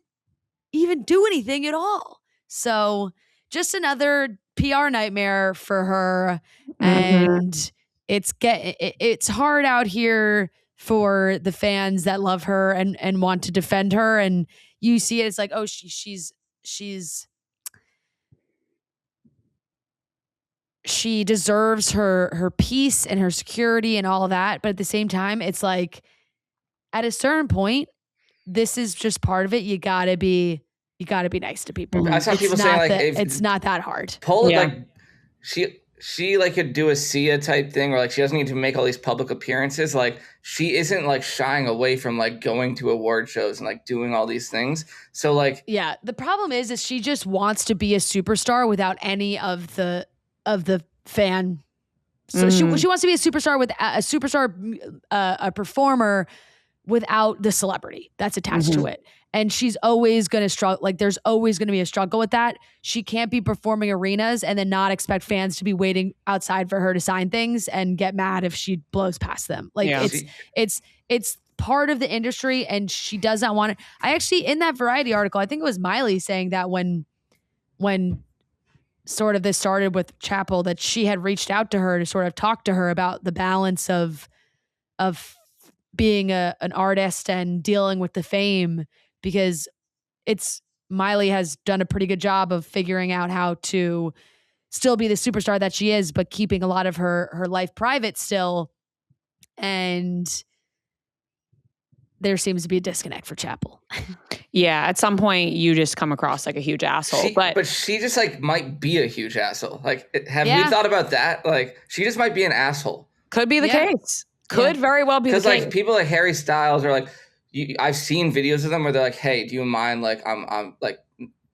even do anything at all. So just another PR nightmare for her. And it's hard out here for the fans that love her and want to defend her. And you see it, it's like, oh, she deserves her peace and her security and all of that. But at the same time, it's like, at a certain point, this is just part of it. You gotta be nice to people. I saw people saying like, it's not that hard. Like she like could do a Sia type thing, or like she doesn't need to make all these public appearances. Like she isn't like shying away from like going to award shows and like doing all these things. So like, yeah, the problem is she just wants to be a superstar without any of the fan. So she wants to be a superstar with a performer without the celebrity that's attached to it. And she's always going to struggle. Like there's always going to be a struggle with that. She can't be performing arenas and then not expect fans to be waiting outside for her to sign things and get mad if she blows past them. Like it's part of the industry, and she does not want it. I actually, in that Variety article, I think it was Miley saying that when sort of this started with Chappell, that she had reached out to her to sort of talk to her about the balance of being an artist and dealing with the fame, because Miley has done a pretty good job of figuring out how to still be the superstar that she is, but keeping a lot of her life private still. And there seems to be a disconnect for Chappell. Yeah, at some point you just come across like a huge asshole. But she just like might be a huge asshole. Like, have you thought about that? Like, she just might be an asshole. Could be the case. Could very well be the case. Because like people like Harry Styles are like, I've seen videos of them where they're like, hey, do you mind? Like, I'm like,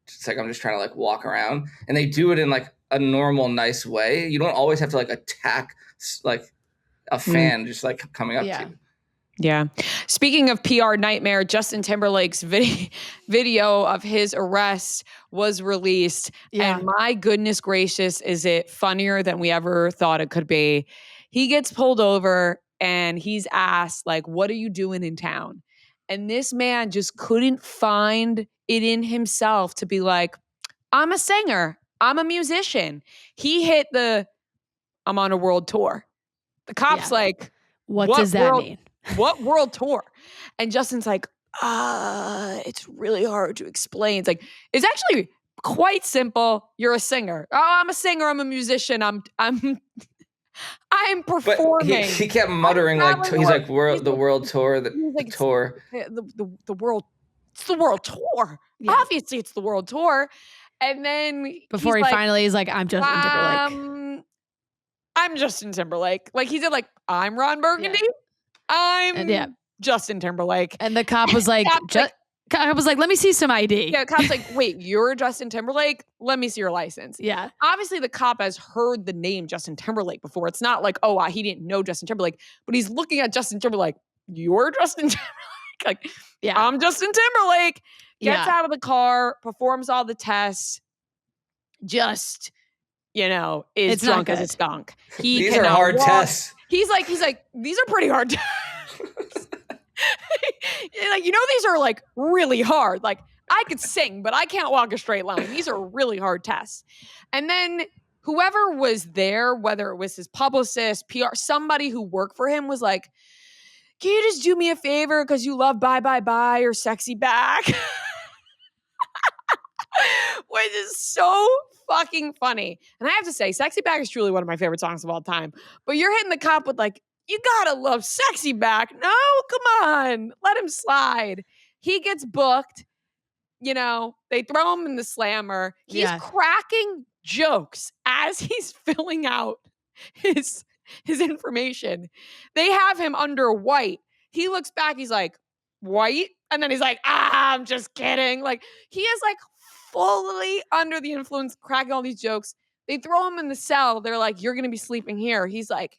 it's like I'm just trying to like walk around, and they do it in like a normal, nice way. You don't always have to like attack like a fan just like coming up to you. Yeah. Speaking of PR nightmare, Justin Timberlake's video of his arrest was released. Yeah. And my goodness gracious, is it funnier than we ever thought it could be? He gets pulled over and he's asked, like, what are you doing in town? And this man just couldn't find it in himself to be like, I'm a singer. I'm a musician. He hit I'm on a world tour. The cop's like, what does that mean? What world tour? And Justin's like, it's really hard to explain. It's like, it's actually quite simple. You're a singer. Oh, I'm a singer. I'm a musician. I'm performing. But he kept muttering like, he's like, the world tour, the tour. The world, it's the world tour. Yeah. Obviously, it's the world tour. And then before he finally is like, I'm Justin Timberlake. I'm Justin Timberlake. Like he said, like, I'm Ron Burgundy. Yeah. I'm Justin Timberlake. And the cop was like, cop was like, let me see some ID. Yeah, the cop's like, wait, you're Justin Timberlake? Let me see your license. Yeah. Obviously, the cop has heard the name Justin Timberlake before. It's not like, oh, he didn't know Justin Timberlake, but he's looking at Justin Timberlake. You're Justin Timberlake? Like, I'm Justin Timberlake. Gets out of the car, performs all the tests, just, is it's drunk as a skunk. These are hard tests. He's like, these are pretty hard tests. Like, these are like really hard. Like, I could sing, but I can't walk a straight line. These are really hard tests. And then whoever was there, whether it was his publicist, PR, somebody who worked for him was like, can you just do me a favor because you love Bye Bye Bye or Sexy Back? Which is so fucking funny. And I have to say, Sexy Back is truly one of my favorite songs of all time. But you're hitting the cop with like, you gotta love Sexy Back. No, come on. Let him slide. He gets booked. They throw him in the slammer. He's cracking jokes as he's filling out his information. They have him under white. He looks back. He's like, white? And then he's like, I'm just kidding. Like, he is like fully under the influence, cracking all these jokes. They throw him in the cell. They're like, you're going to be sleeping here. He's like,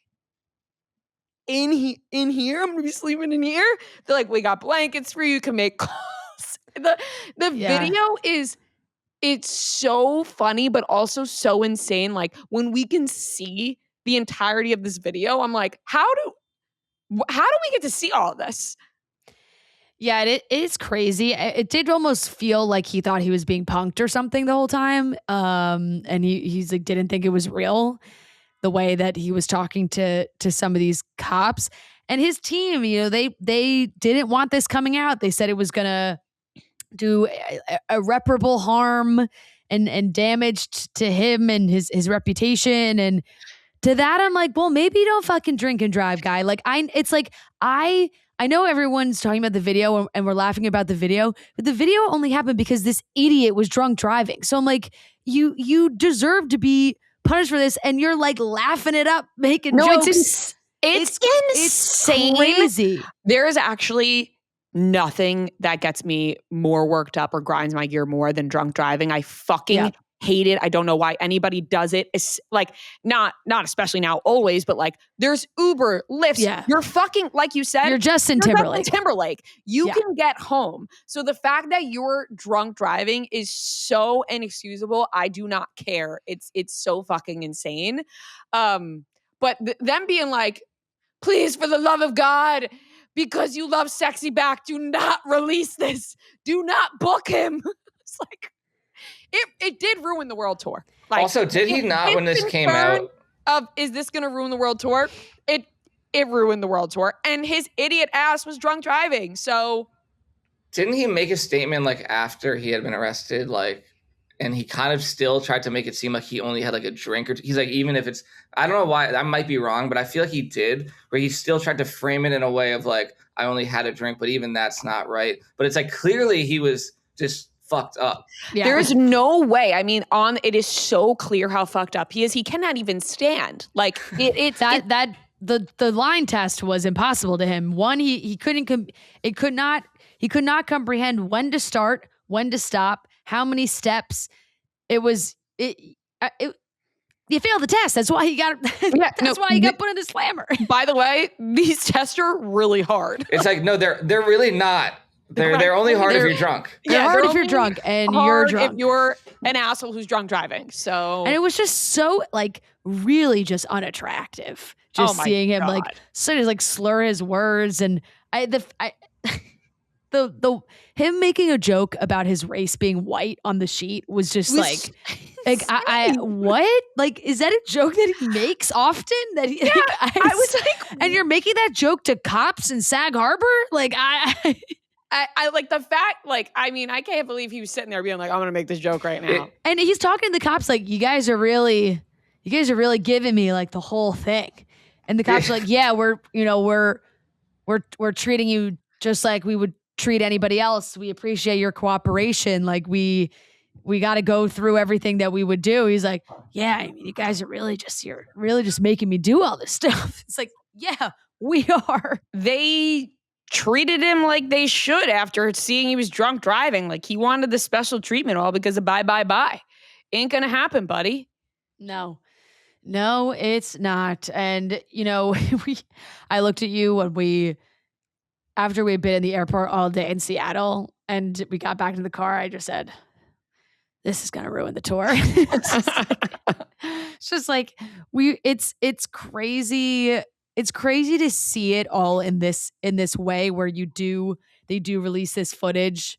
in here? I'm going to be sleeping in here? They're like, we got blankets for you. You can make calls. The video it's so funny, but also so insane. Like, when we can see the entirety of this video, I'm like, how do we get to see all of this? Yeah, it is crazy. It did almost feel like he thought he was being punked or something the whole time. And he's like, didn't think it was real, the way that he was talking to some of these cops. And his team, they didn't want this coming out. They said it was gonna do irreparable harm and damage to him and his reputation. And to that, I'm like, well, maybe don't fucking drink and drive, guy. Like, I know everyone's talking about the video and we're laughing about the video, but the video only happened because this idiot was drunk driving. So I'm like, you deserve to be punished for this, and you're like laughing it up, making jokes. It's insane. It's crazy. There is actually nothing that gets me more worked up or grinds my gear more than drunk driving. I fucking hate it. I don't know why anybody does it. It's like, not especially now, always, but like, there's Uber, Lyfts. Yeah. You're fucking, like you said, you're Justin Timberlake. You can get home. So the fact that you're drunk driving is so inexcusable. I do not care. It's so fucking insane. But them being like, please, for the love of God, because you love Sexy Back, do not release this. Do not book him. It's like, it did ruin the world tour. Like, also, did he not, when this came out, is this going to ruin the world tour? It ruined the world tour, and his idiot ass was drunk driving. So, didn't he make a statement like after he had been arrested, like and he kind of still tried to make it seem like he only had like a drink or two. He's like, even if it's, I don't know why, I might be wrong, but I feel like he did, where he still tried to frame it in a way of like, I only had a drink, but even that's not right. But it's like, clearly he was just fucked up. Yeah. There is no way. I mean, it is so clear how fucked up he is. He cannot even stand. Like the line test was impossible to him. One, he could not comprehend when to start, when to stop, how many steps. You failed the test. That's why he got. Why he got put in the slammer. By the way, these tests are really hard. It's like, no, they're really not. They're only hard if you're drunk. They're hard if you're drunk, and you're drunk. If you're an asshole who's drunk driving. So, and it was just so like really just unattractive. Just seeing him like sort of like slur his words, and the him making a joke about his race being white on the sheet was just what? Like, is that a joke that he makes often? That he, I was like, and you're making that joke to cops in Sag Harbor? Like, I like the fact, like, I mean, I can't believe he was sitting there being like, I'm gonna make this joke right now. And he's talking to the cops like, you guys are really giving me like the whole thing. And the cops are like, yeah, we're treating you just like we would treat anybody else. We appreciate your cooperation. Like we got to go through everything that we would do. He's like, yeah, I mean, you guys are really just making me do all this stuff. It's like, yeah, we are. They treated him like they should after seeing he was drunk driving. Like he wanted the special treatment all because of bye. Ain't gonna happen, buddy. No, it's not. And I looked at you after we had been in the airport all day in Seattle and we got back to the car, I just said, this is going to ruin the tour. It's just like it's crazy. It's crazy to see it all in this way where they do release this footage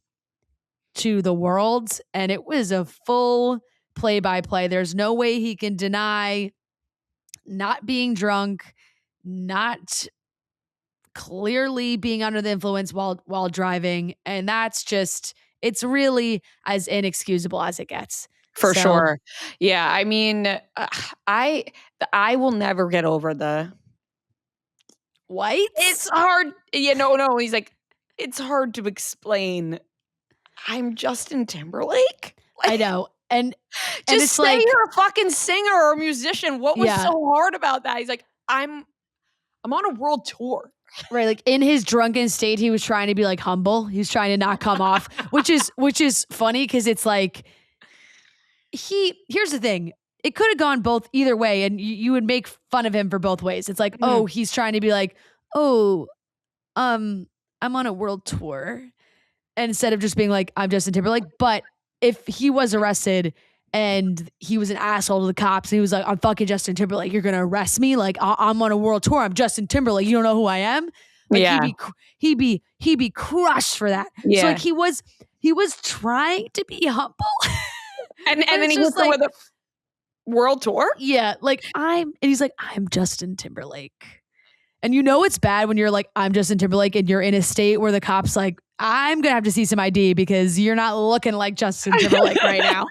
to the world, and it was a full play-by-play. There's no way he can deny not being drunk, not clearly being under the influence while driving, and that's just, it's really as inexcusable as it gets. For sure. Yeah, I mean, I will never get over the white. It's hard. Yeah, no. He's like, it's hard to explain. I'm Justin Timberlake. Like, I know. And just it's say like, you're a fucking singer or a musician. What was so hard about that? He's like, I'm on a world tour. Right. Like in his drunken state, he was trying to be like humble. He's trying to not come off, which is funny because it's like, here's the thing. It could have gone either way, and you would make fun of him for both ways. It's like, oh, he's trying to be like, I'm on a world tour, instead of just being like, I'm Justin Timberlake. But if he was arrested and he was an asshole to the cops and he was like, I'm fucking Justin Timberlake, you're gonna arrest me? Like, I'm on a world tour, I'm Justin Timberlake, you don't know who I am? Like, he'd be crushed for that. Yeah. So like he was trying to be humble. and then he goes like, with a world tour? Yeah, like he's like, I'm Justin Timberlake. And it's bad when you're like, I'm Justin Timberlake, and you're in a state where the cops like, I'm going to have to see some ID because you're not looking like Justin Timberlake right now.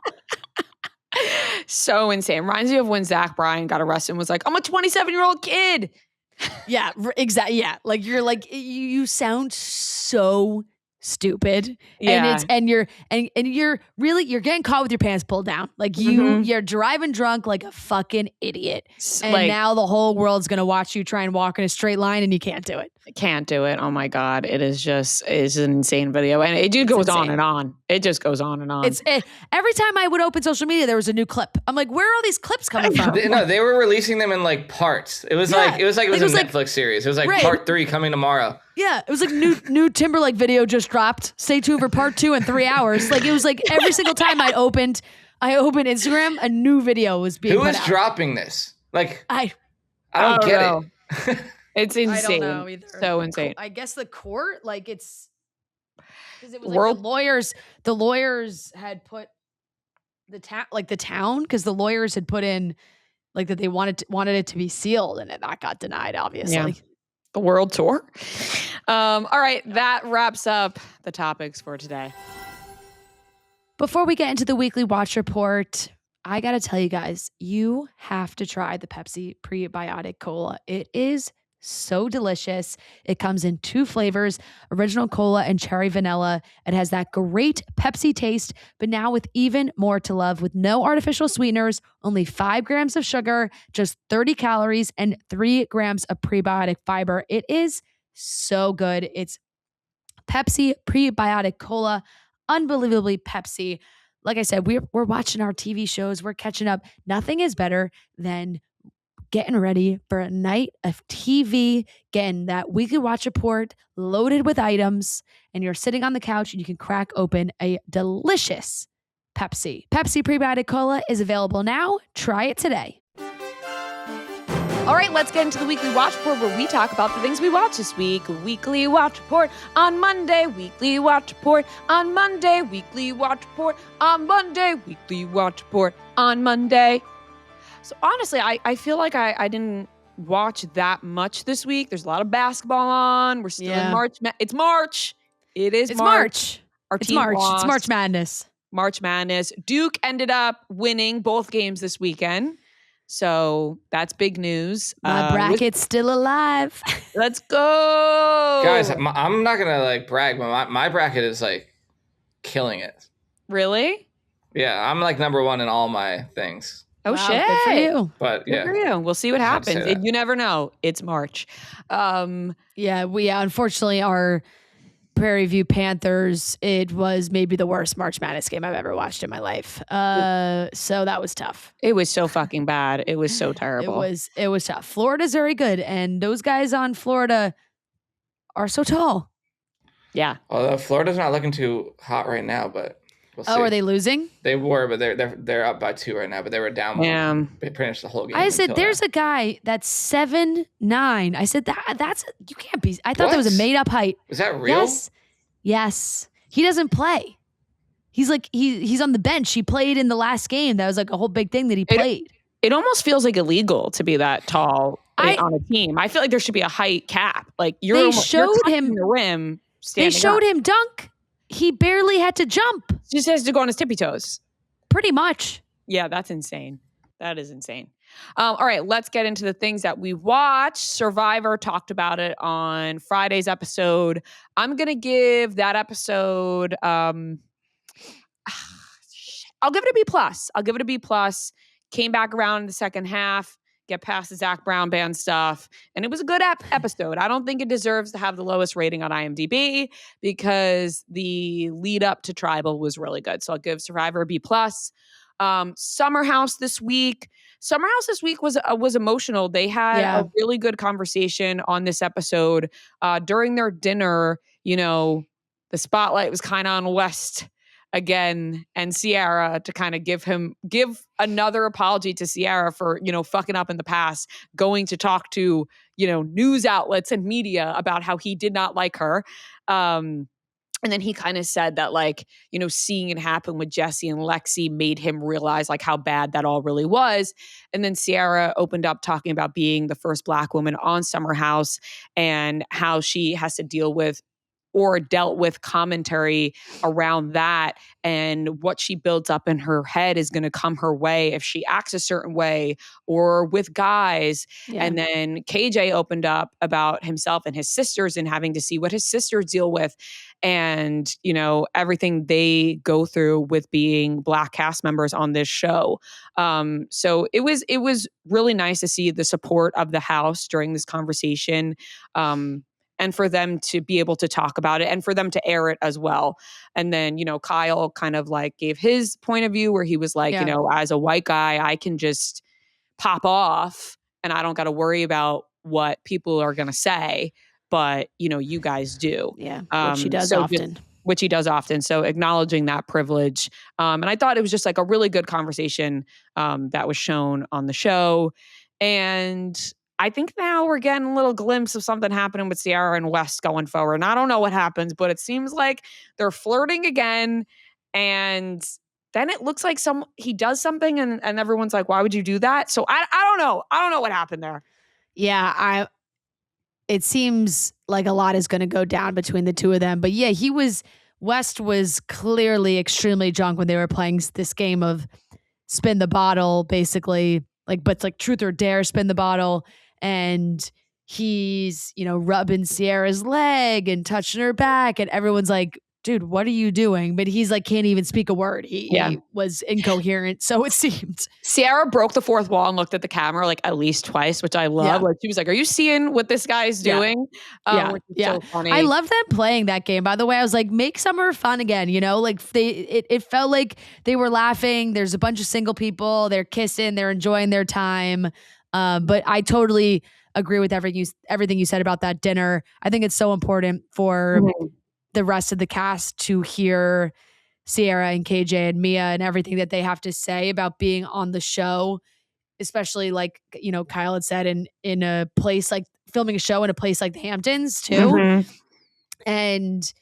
So insane. Reminds me of when Zach Bryan got arrested and was like, I'm a 27-year-old kid. Yeah, exactly. Yeah. Like you're like, you sound so stupid. Yeah. And you're getting caught with your pants pulled down. Like you're driving drunk like a fucking idiot. And like, now the whole world's going to watch you try and walk in a straight line and you can't do it. Can't do it. Oh my God. It's an insane video. And it just goes on and on. It just goes on and on. Every time I would open social media, there was a new clip. I'm like, where are all these clips coming from? No, they were releasing them in like parts. It was like it was a Netflix series. It was like part 3 coming tomorrow. Yeah, it was like new Timberlake video just dropped. Stay tuned for part 2 in 3 hours. Like it was like every single time I opened Instagram, a new video was being put out. Who is dropping this? Like I don't get it. It's insane. I don't know either. So insane. I guess the court, like it's because it was like the lawyers had put the town because the lawyers had put in like that they wanted it to be sealed, and that got denied, obviously. Yeah. The world tour. All right, that wraps up the topics for today. Before we get into the weekly watch report, I got to tell you guys, you have to try the Pepsi Prebiotic Cola. It is so delicious. It comes in 2 flavors, original cola and cherry vanilla. It has that great Pepsi taste, but now with even more to love, with no artificial sweeteners, only 5 grams of sugar, just 30 calories, and 3 grams of prebiotic fiber. It is so good. It's Pepsi Prebiotic Cola, unbelievably Pepsi. Like I said, we're watching our TV shows, we're catching up. Nothing is better than getting ready for a night of TV, getting that weekly watch report loaded with items, and you're sitting on the couch and you can crack open a delicious Pepsi. Pepsi Prebiotic Cola is available now. Try it today. All right, let's get into the weekly watch report where we talk about the things we watched this week. Weekly watch report on Monday, weekly watch report on Monday, weekly watch report on Monday, weekly watch report on Monday. So honestly, I feel like I didn't watch that much this week. There's a lot of basketball on. We're still in March. It's March. It's March. Our team lost. It's March Madness. March Madness. Duke ended up winning both games this weekend. So that's big news. My bracket's still alive. Let's go. Guys, I'm not going to brag, but my bracket is killing it. Really? Yeah, I'm number 1 in all my things. Oh, wow, shit. Good for you. But yeah. Good for you. We'll see what happens. You never know. It's March. Unfortunately, our Prairie View Panthers, it was maybe the worst March Madness game I've ever watched in my life. So that was tough. It was so fucking bad. It was so terrible. It was tough. Florida's very good, and those guys on Florida are so tall. Yeah. Although Florida's not looking too hot right now, but we'll see. Oh, are they losing? They were, but they're up by 2 right now, but they were down. Yeah. They pretty much the whole game. I said there's a guy that's 7'9". I said that's you can't be. I thought that was a made up height. Is that real? Yes. He doesn't play. He's he's on the bench. He played in the last game. That was a whole big thing that he played. It almost feels illegal to be that tall on a team. I feel like there should be a height cap. You're touching the rim. They showed him dunk. He barely had to jump. Just has to go on his tippy toes. Pretty much. Yeah, that's insane. That is insane. All right, let's get into the things that we watched. Survivor talked about it on Friday's episode. I'm going to give that episode, I'll give it a B+. Came back around in the second half, get past the Zach Brown band stuff, and it was a good episode. I don't think it deserves to have the lowest rating on IMDb because the lead up to Tribal was really good. So I'll give Survivor a B+. Summer House this week was emotional. They had a really good conversation on this episode. During their dinner, the spotlight was kind of on West again and Ciara to kind of give another apology to Ciara for, fucking up in the past, going to talk to, news outlets and media about how he did not like her. And then he kind of said that, seeing it happen with Jessi and Lexi made him realize, how bad that all really was. And then Ciara opened up talking about being the first Black woman on Summer House and how she has to deal with or dealt with commentary around that, and what she builds up in her head is going to come her way if she acts a certain way or with guys. Yeah. And then KJ opened up about himself and his sisters and having to see what his sisters deal with and, everything they go through with being Black cast members on this show. So it was really nice to see the support of the house during this conversation. And for them to be able to talk about it and for them to air it as well. And then, Kyle kind of gave his point of view where he was as a white guy, I can just pop off and I don't got to worry about what people are going to say. But, you guys do. Yeah, which he does often. Which he does often. So acknowledging that privilege. And I thought it was just a really good conversation that was shown on the show. And I think now we're getting a little glimpse of something happening with Ciara and West going forward. And I don't know what happens, but it seems like they're flirting again. And then it looks like he does something and everyone's like, why would you do that? So I don't know. I don't know what happened there. Yeah, it seems like a lot is going to go down between the two of them. But yeah, he was West was clearly extremely drunk when they were playing this game of spin the bottle, basically, but it's like truth or dare, spin the bottle. And he's, rubbing Sierra's leg and touching her back. And everyone's like, dude, what are you doing? But he's like, can't even speak a word. He was incoherent. So it seemed. Sierra broke the fourth wall and looked at the camera like at least twice, which I love. Yeah. Like she was like, are you seeing what this guy's doing? Which is so funny. I love them playing that game. By the way, I was like, make summer fun again. It felt like they were laughing. There's a bunch of single people. They're kissing. They're enjoying their time. But I totally agree with everything you said about that dinner. I think it's so important for the rest of the cast to hear Sierra and KJ and Mia and everything that they have to say about being on the show, especially Kyle had said in a place like filming a show in a place like the Hamptons too. And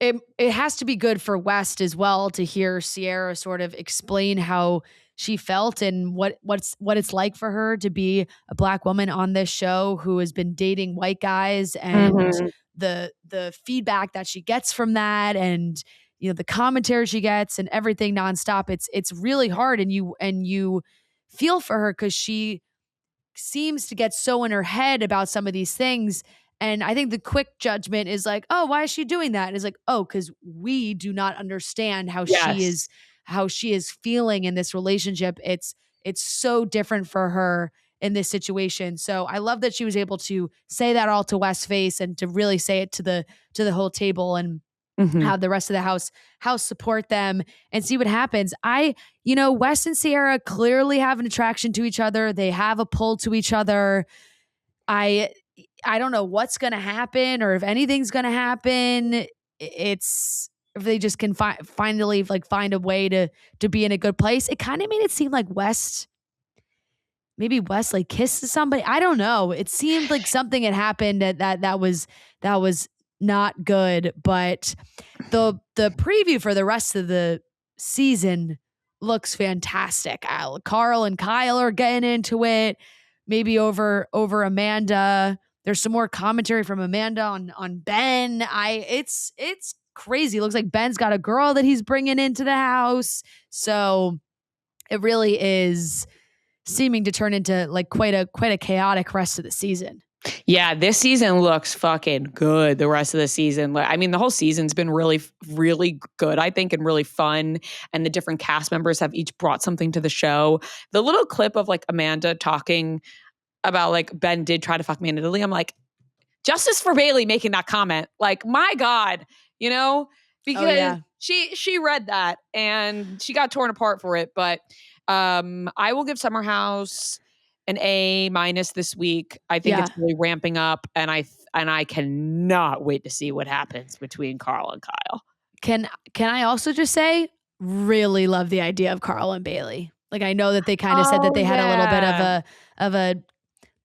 it has to be good for West as well to hear Sierra sort of explain how she felt and what it's like for her to be a Black woman on this show who has been dating white guys, and the feedback that she gets from that, and the commentary she gets and everything nonstop. It's really hard, and you feel for her because she seems to get so in her head about some of these things. And I think the quick judgment is like, oh, why is she doing that? And it's like, oh, because we do not understand how she is feeling in this relationship. It's so different for her in this situation. So I love that she was able to say that all to West's face and to really say it to the whole table, and have the rest of the house support them and see what happens. West and Sierra clearly have an attraction to each other. They have a pull to each other. I don't know what's going to happen or if anything's going to happen. It's if they just can finally find a way to be in a good place. It kind of made it seem like West kisses somebody. I don't know. It seemed like something had happened that was not good, but the preview for the rest of the season looks fantastic. Carl and Kyle are getting into it, maybe over Amanda. There's some more commentary from Amanda on Ben. It's crazy. It looks like Ben's got a girl that he's bringing into the house. So it really is seeming to turn into quite a chaotic rest of the season. Yeah, this season looks fucking good. The rest of the season, I mean, the whole season's been really, really good, I think, and really fun. And the different cast members have each brought something to the show. The little clip of Amanda talking about Ben did try to fuck me in Italy. I'm like, justice for Bailey making that comment. My God, because she read that and she got torn apart for it. But I will give Summer House an A- this week. I think it's really ramping up, and I cannot wait to see what happens between Carl and Kyle. Can I also just say, really love the idea of Carl and Bailey. I know that they kind of said that they had a little bit of a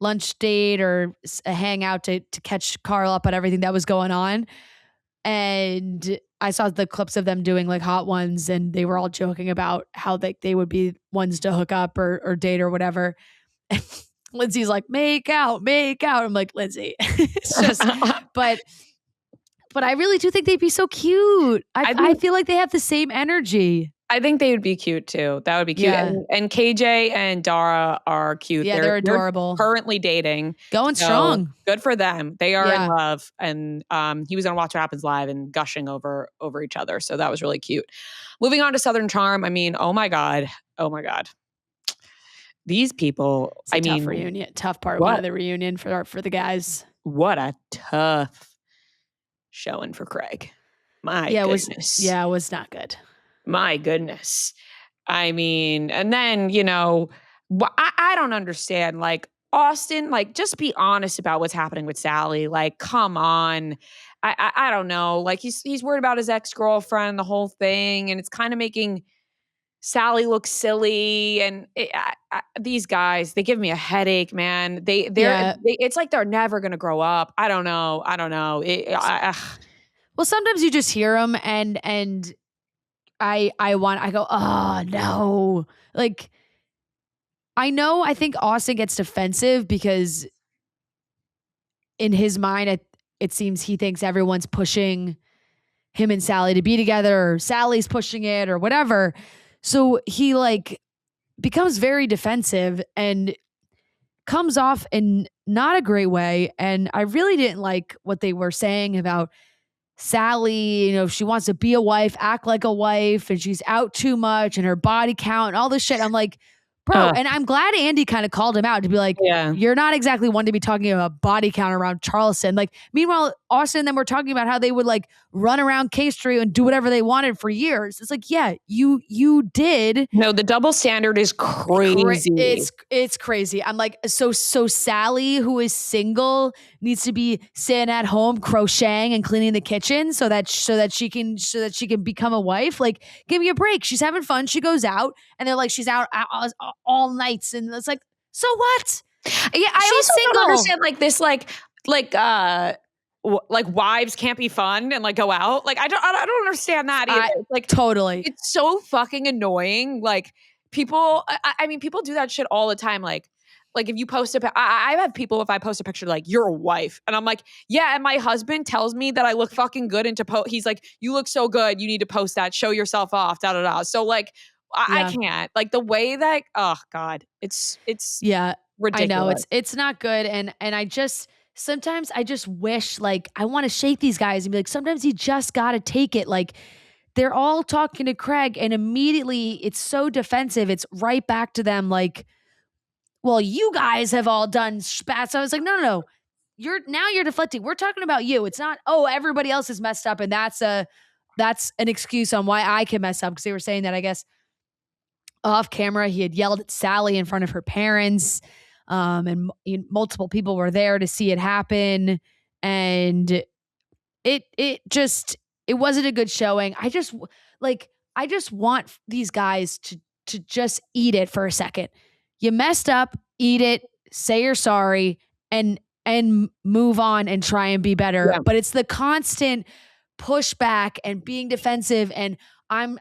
lunch date or a hangout to catch Carl up on everything that was going on. And I saw the clips of them doing hot ones, and they were all joking about how they would be ones to hook up or date or whatever. And Lindsay's like, make out. I'm like, Lindsay, it's just, but I really do think they'd be so cute. I feel like they have the same energy. I think they would be cute too. That would be cute. Yeah. And KJ and Dara are cute. Yeah, they're adorable. They're currently dating. Going strong. Good for them. They are in love. And he was on Watch What Happens Live and gushing over each other. So that was really cute. Moving on to Southern Charm. I mean, oh my God. These people, It's a tough reunion. Tough part one of the reunion for the guys. What a tough showing for Craig. My goodness. It was not good. My goodness. I mean, and then, I don't understand. Austin, just be honest about what's happening with Sally. Come on. I don't know. He's worried about his ex-girlfriend, the whole thing. And it's kind of making Sally looks silly, and these guys, they give me a headache, man. It's like they're never going to grow up. I don't know. Well, sometimes you just hear them and I go, oh no. I think Austin gets defensive because in his mind, it seems he thinks everyone's pushing him and Sally to be together, or Sally's pushing it or whatever. So he like becomes very defensive and comes off in not a great way. And I really didn't like what they were saying about Sally. She wants to be a wife, act like a wife, and she's out too much and her body count and all this shit. I'm like, bro, and I'm glad Andy kind of called him out to be like, you're not exactly one to be talking about body count around Charleston. Like, meanwhile, Austin and them were talking about how they would like run around K Street and do whatever they wanted for years. It's like, yeah, you did. No, the double standard is crazy. It's crazy. I'm like, so Sally, who is single, needs to be sitting at home crocheting and cleaning the kitchen so that she can become a wife. Like, give me a break. She's having fun. She goes out, and they're like, she's out all nights, and it's like, so what? Yeah, I also don't understand like this, like wives can't be fun and like go out. Like I don't understand that either. Like totally, it's so fucking annoying. Like people, I mean, people do that shit all the time. Like if you post I have people, if I post a picture, like, you're a wife, and I'm like, yeah, and my husband tells me that I look fucking good, and he's like, you look so good, you need to post that, show yourself off, da da da. So like, I can't, like, the way that, oh God, it's ridiculous. I know it's not good, and I just sometimes I just wish, like, I want to shake these guys and be like, sometimes you just got to take it. Like, they're all talking to Craig, and immediately it's so defensive. It's right back to them, like, well, you guys have all done spats. So I was like, no. You're deflecting. We're talking about you. It's not, oh, everybody else is messed up, and that's an excuse on why I can mess up, because they were saying that, I guess, off camera, he had yelled at Sally in front of her parents, and multiple people were there to see it happen, and it wasn't a good showing. I just want these guys to just eat it for a second. You messed up, eat it, say you're sorry, and move on and try and be better. Yeah. But it's the constant pushback and being defensive, and I'm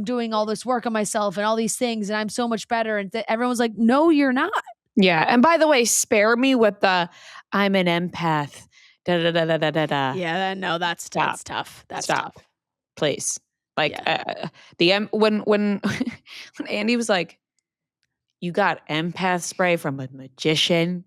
doing all this work on myself and all these things, and I'm so much better. And everyone's like, no, you're not. Yeah. And by the way, spare me with the, I'm an empath. Da, da, da, da, da, da, da. Yeah. No, that's tough. That's tough. Please. Like, when Andy was like, you got empath spray from a magician.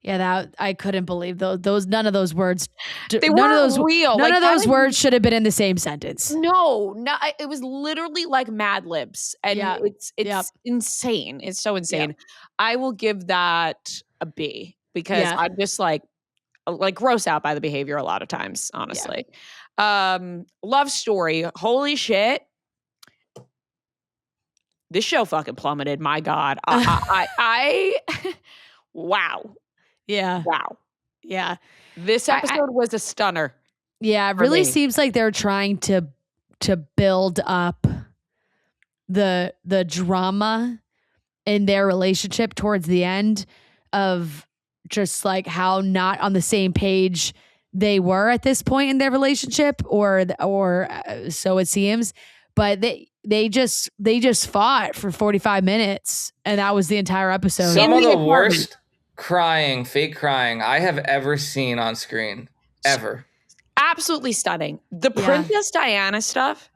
Yeah, that I couldn't believe those. None of those words. They weren't real. None of those words should have been in the same sentence. No. It was literally like Mad Libs, and it's insane. It's so insane. Yeah. I will give that a B, because I'm just like gross out by the behavior a lot of times, honestly. Yeah. Love story. Holy shit. This show fucking plummeted. My God. I wow. Yeah. Wow. Yeah. This episode was a stunner. Yeah. It really seems like they're trying to build up the drama in their relationship towards the end, of just like how not on the same page they were at this point in their relationship, or so it seems. But they just fought for 45 minutes, and that was the entire episode. Some of the worst fake crying I have ever seen on screen, ever. Absolutely stunning. The Princess Diana stuff.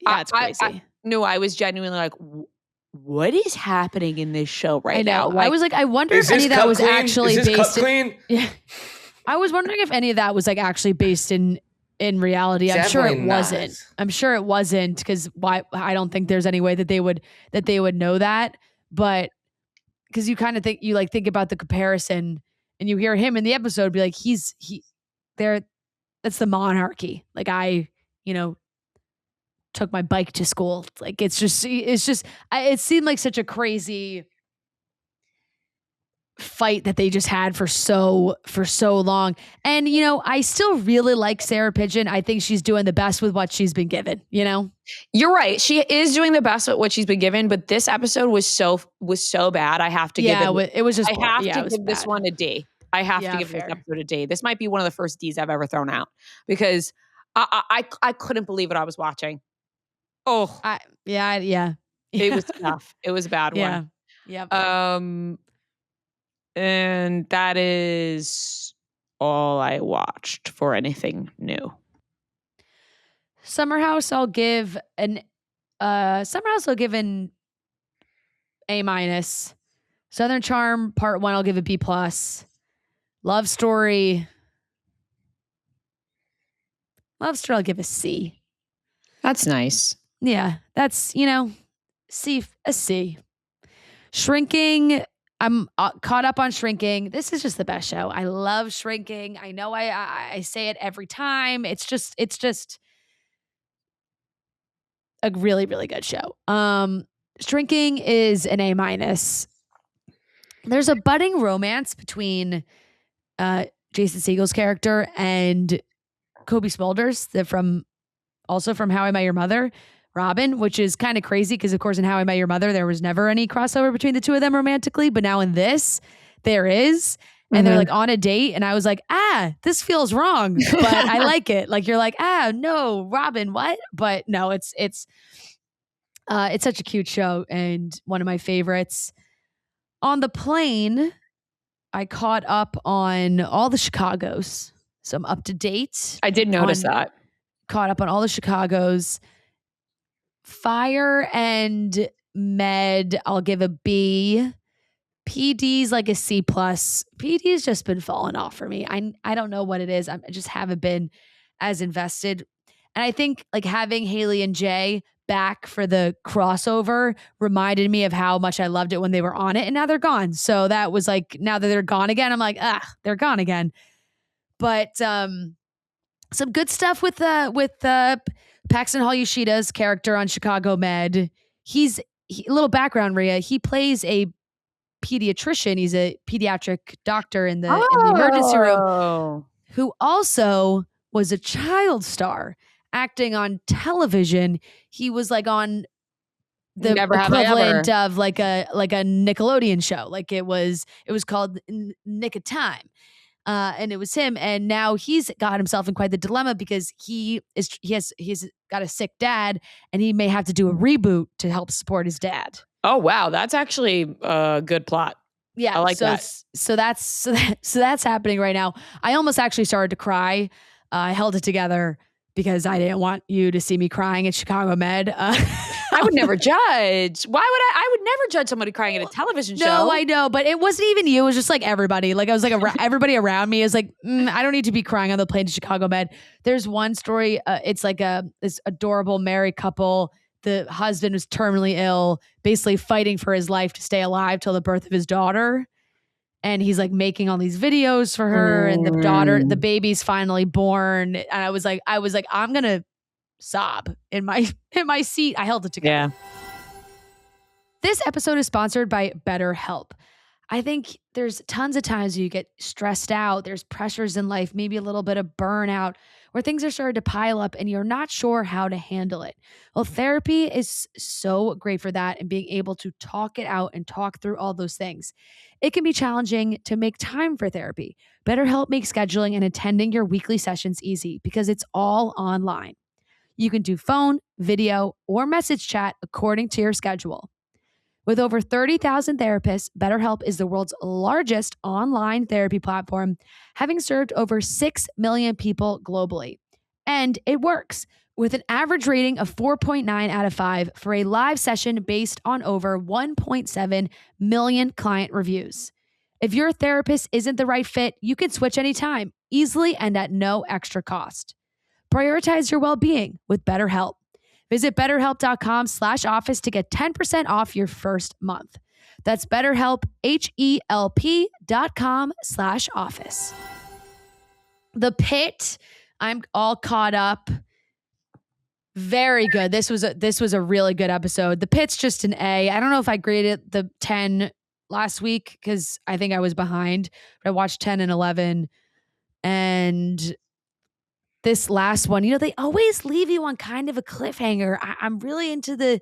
Yeah, it's crazy. I was genuinely like, what is happening in this show right now? Like, I was like, I wonder if any of that was actually based in. Yeah. I was wondering if any of that was like actually based in reality. I'm sure it wasn't. I'm sure it wasn't, because why? I don't think there's any way that they would know that. But because you kind of think about the comparison, and you hear him in the episode be like, he's there. That's the monarchy. Like, I took my bike to school. Like, it seemed like such a crazy fight that they just had for so long. And I still really like Sarah Pigeon. I think she's doing the best with what she's been given. You're right, she is doing the best with what she's been given, but this episode was so bad. I have to give it was just I have to give this one a D. I have to give this episode a D. This might be one of the first Ds I've ever thrown out, because I couldn't believe what I was watching. Oh, it was tough. It was a bad one. Yeah. And that is all I watched for anything new. Summer House, I'll give an A-. Southern Charm Part 1, I'll give a B+. Love Story, I'll give a C. That's nice. Yeah, that's, C, a C. Shrinking, I'm caught up on Shrinking. This is just the best show. I love Shrinking. I know I say it every time. It's just a really, really good show. Shrinking is an A-. There's a budding romance between Jason Segel's character and Kobe Smulders, from How I Met Your Mother, Robin, which is kind of crazy because, of course, in How I Met Your Mother, there was never any crossover between the two of them romantically. But now in this, there is. And they're like on a date. And I was like, this feels wrong, but I like it. Like, you're like, no, Robin, what? But no, it's such a cute show and one of my favorites. On the plane, I caught up on all the Chicagos. So I'm up to date. I did notice that. Caught up on all the Chicagos. Fire and Med, I'll give a B. PD's like a C+. PD's just been falling off for me. I don't know what it is. I just haven't been as invested. And I think like having Haley and Jay back for the crossover reminded me of how much I loved it when they were on it, and now they're gone. So that was like, now that they're gone again, I'm like, they're gone again. But some good stuff with Paxton Hall Yoshida's character on Chicago Med. He's a little background, Rhea. He plays a pediatrician. He's a pediatric doctor in the emergency room, who also was a child star acting on television. He was like on the equivalent of like a Nickelodeon show. Like it was called Nick of Time. And it was him. And now he's got himself in quite the dilemma because he's got a sick dad and he may have to do a reboot to help support his dad. Oh, wow. That's actually a good plot. Yeah. I like that. So that's happening right now. I almost actually started to cry. I held it together because I didn't want you to see me crying at Chicago Med. I would never judge. Why would I would never judge somebody crying at a television show. No, I know, but it wasn't even you. It was just like everybody. Like I was like, everybody around me is like, I don't need to be crying on the plane to Chicago Med. There's one story. It's like this adorable married couple. The husband was terminally ill, basically fighting for his life to stay alive till the birth of his daughter. And he's like making all these videos for her, and the baby's finally born. And I was like, I'm gonna sob in my seat. I held it together. Yeah. This episode is sponsored by BetterHelp. I think there's tons of times you get stressed out. There's pressures in life, maybe a little bit of burnout, where things are starting to pile up and you're not sure how to handle it. Well, therapy is so great for that, and being able to talk it out and talk through all those things. It can be challenging to make time for therapy. BetterHelp makes scheduling and attending your weekly sessions easy because it's all online. You can do phone, video, or message chat according to your schedule. With over 30,000 therapists, BetterHelp is the world's largest online therapy platform, having served over 6 million people globally. And it works, with an average rating of 4.9 out of 5 for a live session based on over 1.7 million client reviews. If your therapist isn't the right fit, you can switch anytime, easily and at no extra cost. Prioritize your well-being with BetterHelp. Visit BetterHelp.com/office to get 10% off your first month. That's BetterHelp, HELP.com/office. The Pitt, I'm all caught up. Very good. This was a really good episode. The Pitt's just an A. I don't know if I graded the 10 last week because I think I was behind. But I watched 10 and 11. And this last one, they always leave you on kind of a cliffhanger. I'm really into the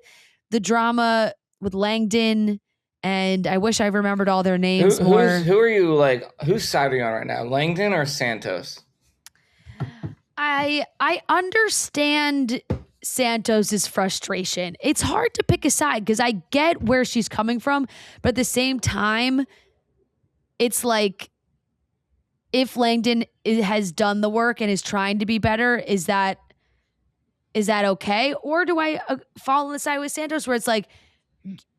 drama with Langdon, and I wish I remembered all their names more. Who are you like? Whose side are you on right now, Langdon or Santos? I understand Santos's frustration. It's hard to pick a side because I get where she's coming from, but at the same time, it's like, if Langdon has done the work and is trying to be better, is that is that okay? Or do I fall on the side with Santos where it's like,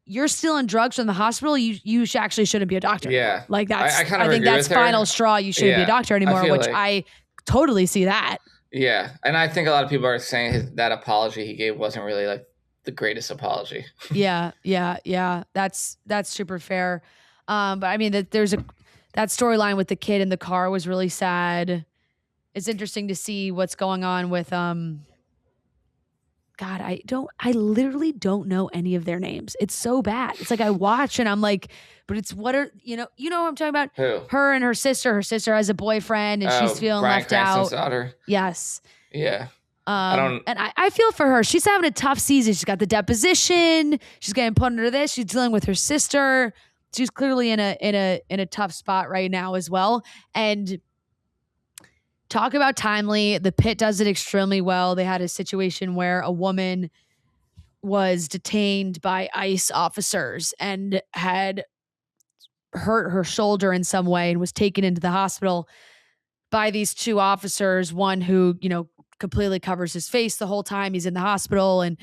you're stealing drugs from the hospital. You actually shouldn't be a doctor. Yeah. Anymore. Like that's, I kind of I think agree that's with her. final straw. You shouldn't be a doctor anymore, which I totally see that. Yeah. And I think a lot of people are saying that apology he gave wasn't really like the greatest apology. Yeah. That's super fair. But I mean that that storyline with the kid in the car was really sad. It's interesting to see what's going on with God, I literally don't know any of their names. It's so bad. It's like I watch and I'm like, but it's what are you know what I'm talking about? Who? Her and her sister. Her sister has a boyfriend and she's feeling Bryan left Cranston's out. Daughter. Yes. Yeah. And I feel for her. She's having a tough season. She's got the deposition. She's getting put under this. She's dealing with her sister. She's clearly in a tough spot right now as well. And talk about timely. The Pitt does it extremely well. They had a situation where a woman was detained by ICE officers and had hurt her shoulder in some way and was taken into the hospital by these two officers. One who, completely covers his face the whole time he's in the hospital, and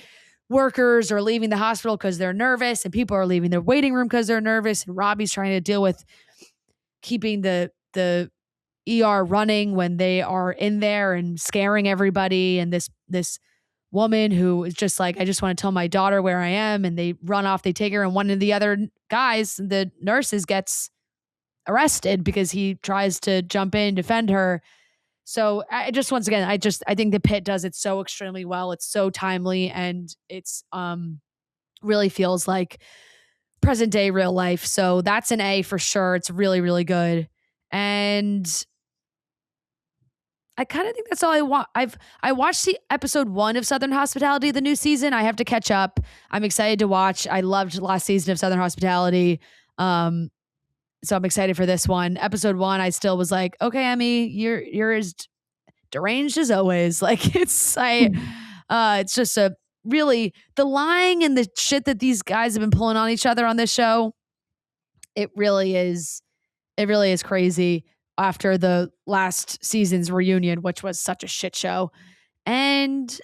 workers are leaving the hospital because they're nervous, and people are leaving their waiting room because they're nervous. And Robbie's trying to deal with keeping the ER running when they are in there and scaring everybody. And this woman who is just like, I just want to tell my daughter where I am. And they run off, they take her, and one of the other guys, the nurses, gets arrested because he tries to jump in and defend her. So I just, once again, I think the Pitt does it so extremely well. It's so timely, and it's really feels like present day real life. So that's an A for sure. It's really, really good. And I kind of think that's all I want. I watched the episode 1 of Southern Hospitality, the new season. I have to catch up. I'm excited to watch. I loved last season of Southern Hospitality. So I'm excited for this one. Episode 1, I still was like, okay, Emmy, you're as deranged as always. Like it's just a really, the lying and the shit that these guys have been pulling on each other on this show. It really is crazy after the last season's reunion, which was such a shit show. And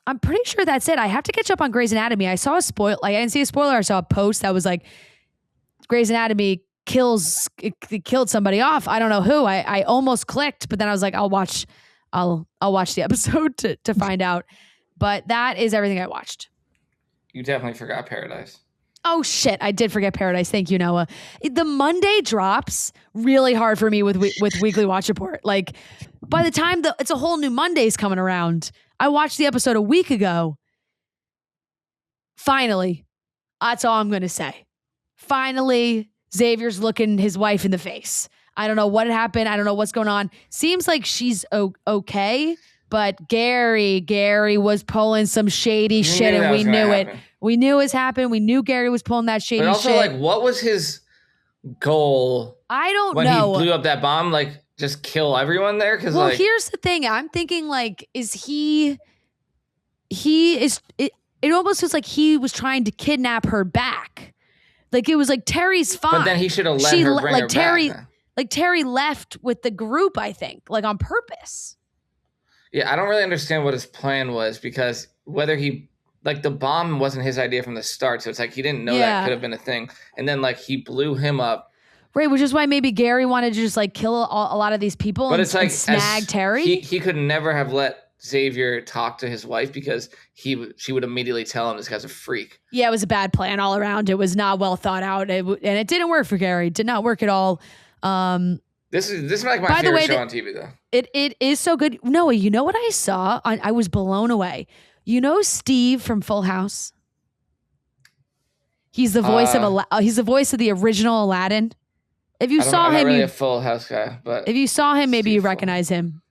I'm pretty sure that's it. I have to catch up on Grey's Anatomy. I saw I didn't see a spoiler. I saw a post that was like, Grey's Anatomy killed somebody off. I don't know who. I almost clicked, but then I was like, I'll watch the episode to find out. But that is everything I watched. You definitely forgot Paradise. Oh shit, I did forget Paradise. Thank you, Noah. The Monday drops really hard for me with Weekly Watch Report. Like by the time it's a whole new Monday's coming around, I watched the episode a week ago. Finally, that's all I'm going to say. Finally, Xavier's looking his wife in the face. I don't know what happened. I don't know what's going on. Seems like she's okay, but Gary was pulling some shady shit, and we knew it. We knew it was happening. We knew Gary was pulling that shady shit. But also, like, what was his goal? I don't know. When he blew up that bomb, like, just kill everyone there? Well, here's the thing. I'm thinking, like, is he is... It almost feels like he was trying to kidnap her back. Like, it was like Terry's fine. But then he should have let her bring her back. Like, Terry left with the group, I think, like, on purpose. Yeah, I don't really understand what his plan was, because whether he... Like, the bomb wasn't his idea from the start, so it's like he didn't know that could have been a thing. And then, like, he blew him up. Right, which is why maybe Gary wanted to just, like, kill a lot of these people and snag Terry. He could never have let Xavier talk to his wife, because she would immediately tell him this guy's a freak. Yeah, it was a bad plan all around. It was not well thought out, and it didn't work for Gary. It did not work at all. This is like my favorite show on TV, though. It is so good. Noah, you know what I saw? I was blown away. You know Steve from Full House? He's the voice he's the voice of the original Aladdin. If you saw him, I'm not really a Full House guy, but if you saw him, maybe you recognize him.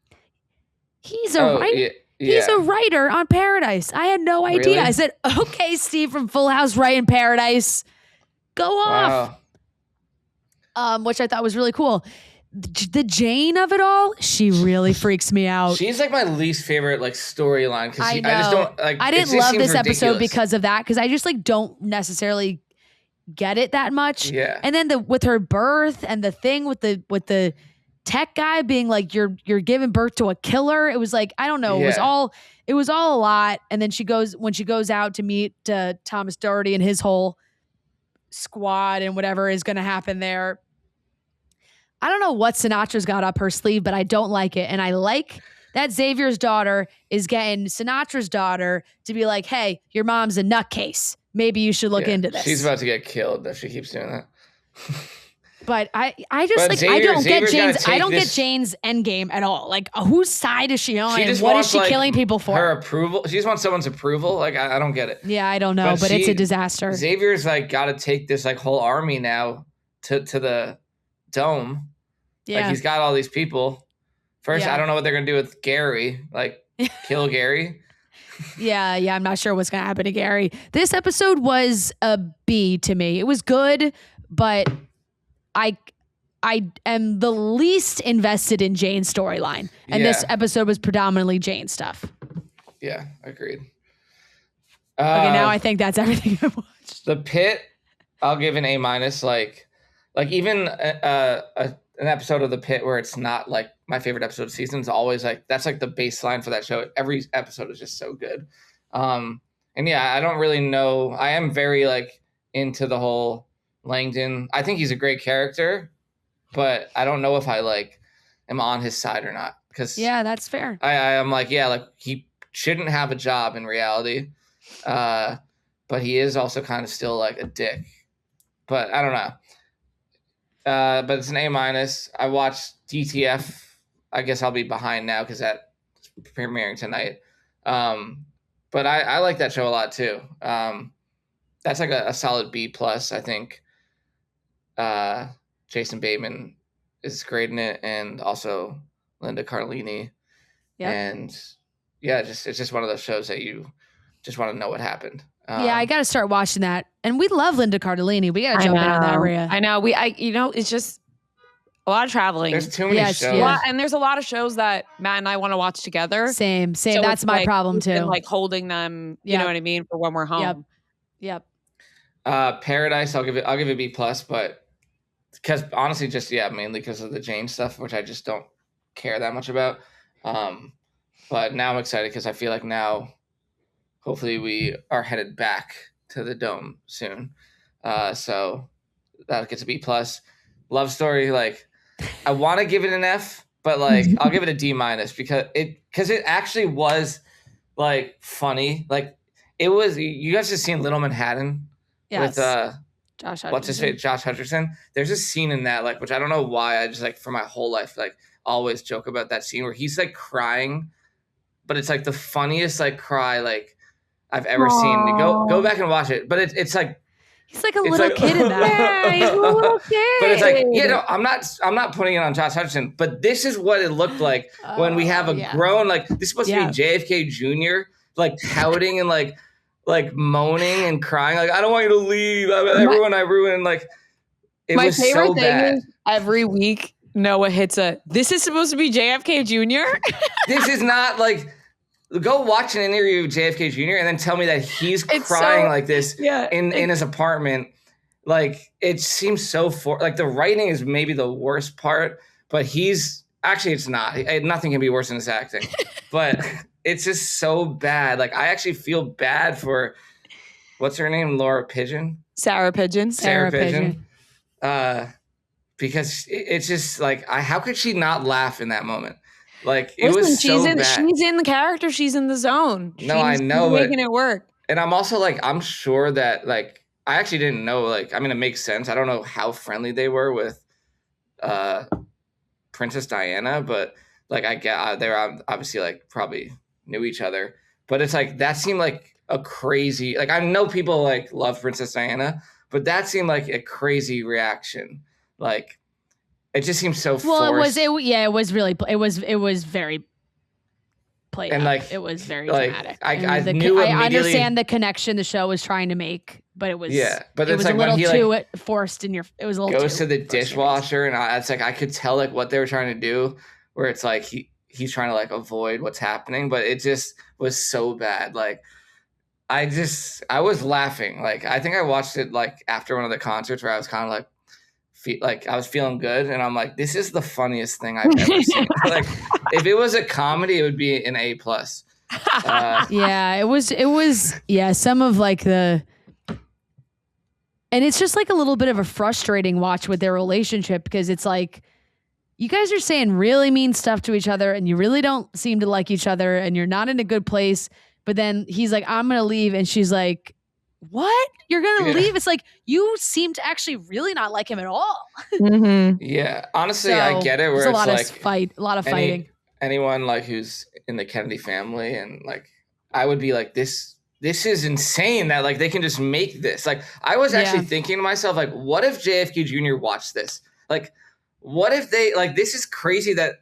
He's a writer. Yeah. He's a writer on Paradise. I had no idea. Really? I said, "Okay, Steve from Full House, writing Paradise, go off." Wow. Which I thought was really cool. The Jane of it all, she really freaks me out. She's like my least favorite like storyline, because I just don't like. I didn't love this episode because of that, because I just like don't necessarily get it that much. Yeah. And then with her birth and the thing with the tech guy being like, you're giving birth to a killer. It was like, I don't know. It was all a lot. And then when she goes out to meet Thomas Doherty and his whole squad and whatever is going to happen there. I don't know what Sinatra's got up her sleeve, but I don't like it. And I like that Xavier's daughter is getting Sinatra's daughter to be like, hey, your mom's a nutcase. Maybe you should look into this. She's about to get killed if she keeps doing that. But I just I don't get Jane's endgame at all. Like, whose side is she on? And what is she killing people for? Her approval. She just wants someone's approval. Like, I don't get it. Yeah, I don't know, but it's a disaster. Xavier's like got to take this like whole army now to the dome. Yeah. Like, he's got all these people. First, I don't know what they're gonna do with Gary. Like, kill Gary. Yeah, I'm not sure what's gonna happen to Gary. This episode was a B to me. It was good, but I am the least invested in Jane's storyline. And this episode was predominantly Jane stuff. Yeah, agreed. Okay, now I think that's everything I watched. The Pitt, I'll give an A-. Like even an episode of The Pitt where it's not like my favorite episode of the season is always like, that's like the baseline for that show. Every episode is just so good. And yeah, I don't really know. I am very like into the whole Langdon. I think he's a great character, but I don't know if I like am on his side or not. Because that's fair. I am like, like he shouldn't have a job in reality. But he is also kind of still like a dick. But I don't know. But it's an A-. I watched DTF. I guess I'll be behind now because that's premiering tonight. But I like that show a lot too. That's like a solid B+, I think. Jason Bateman is great in it, and also Linda Cardellini. Yep. And it's just one of those shows that you just want to know what happened. I got to start watching that. And we love Linda Cardellini. We got to jump in on that area. I know. It's just a lot of traveling. There's too many shows. And there's a lot of shows that Matt and I want to watch together. Same. So that's my problem too. Like holding them, you know what I mean, for when we're home. Yep. Paradise, I'll give it B+, but because honestly, just mainly because of the Jane stuff, which I just don't care that much about. But now I'm excited because I feel like now, hopefully, we are headed back to the dome soon. So that gets a B+. Love Story, like I want to give it an F, but like I'll give it a D- because it actually was like funny. Like it was. You guys just seen Little Manhattan with Josh Hutcherson. What's his face? Josh Hutcherson. There's a scene in that, like, which I don't know why I just like for my whole life like always joke about that scene where he's like crying, but it's like the funniest like cry like I've ever seen. Go back and watch it. But it's like he's like a little kid in that. Yeah, he's a little kid. But it's like, I'm not putting it on Josh Hutcherson, but this is what it looked like when we have a grown, like this is supposed to be JFK Jr. like pouting and like moaning and crying, like I don't want you to leave. Everyone I ruined. Like it was so bad. My favorite thing is every week Noah hits this is supposed to be JFK Jr. This is not like. Go watch an interview with JFK Jr. and then tell me that he's crying like this in his apartment. Like it seems so like the writing is maybe the worst part, but it's not. Nothing can be worse than his acting, but it's just so bad. Like I actually feel bad for what's her name, Sarah Pigeon. Because it's just like how could she not laugh in that moment? Like it was so bad. She's in the character. She's in the zone. I know, she's making it work. And I'm also like, I'm sure that like I actually didn't know. Like, I mean, it makes sense. I don't know how friendly they were with Princess Diana, but like I get they were obviously like probably knew each other. But it's like that seemed like a crazy. Like I know people like love Princess Diana, but that seemed like a crazy reaction. Like. It just seems so forced. It was very played and up. like it was very like, dramatic. I knew immediately. I understand the connection the show was trying to make, but it was but it was like a little too forced in your. It was a little goes to the dishwasher, and it's like I could tell like what they were trying to do, where it's like he's trying to like avoid what's happening, but it just was so bad. Like I was laughing. Like I think I watched it like after one of the concerts where I was kind of like I was feeling good, and I'm like, this is the funniest thing I've ever seen. Like, if it was a comedy, it would be an A+. Yeah, it was. Yeah, some of like and it's just like a little bit of a frustrating watch with their relationship, because it's like, you guys are saying really mean stuff to each other and you really don't seem to like each other and you're not in a good place. But then he's like, I'm going to leave. And she's like, what? You're going to leave? It's like, you seem to actually really not like him at all. Yeah. Honestly, I get it. Where it's like a lot of fighting. Anyone like who's in the Kennedy family, and like, I would be like, this is insane that like they can just make this. Like, I was actually thinking to myself, like, what if JFK Jr. watched this? Like, what if they like, this is crazy that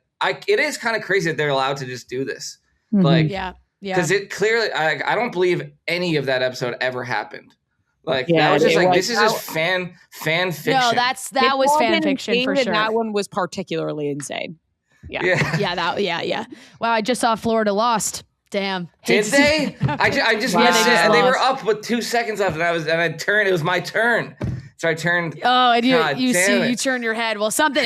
it is kind of crazy that they're allowed to just do this. Like, because it clearly, I don't believe any of that episode ever happened. Like, that was just like, this is just fan fiction. No, that was fan fiction for sure. That one was particularly insane. Yeah. Wow, I just saw Florida lost. Damn. Did they? I just missed it. And they were up with 2 seconds left, and I turned. It was my turn. So I turned. Oh, and you turn your head. Well, something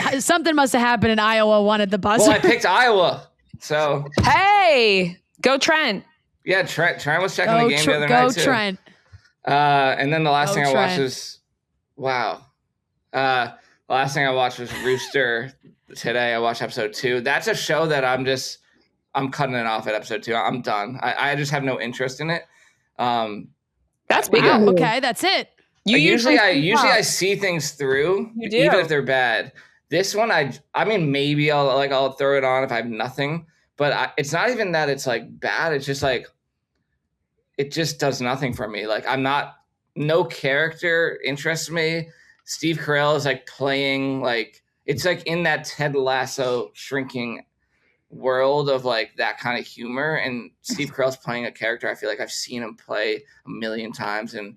must have happened, and Iowa won at the buzzer. Well, I picked Iowa. So hey, go Trent. Yeah, Trent was checking the game the other night too. Go Trent. And then the last thing I watched was the last thing I watched was Rooster. Today I watched episode 2. That's a show that I'm cutting it off at episode 2. I'm done. I just have no interest in it. That's big. Wow, okay, that's it. Usually I see things through, even if they're bad. This one, I mean, maybe I'll throw it on if I have nothing. But it's not even that it's like bad. It's just like, it just does nothing for me. Like, no character interests me. Steve Carell is like playing like, it's like in that Ted Lasso shrinking world of like that kind of humor. And Steve Carell's playing a character I feel like I've seen him play a million times, and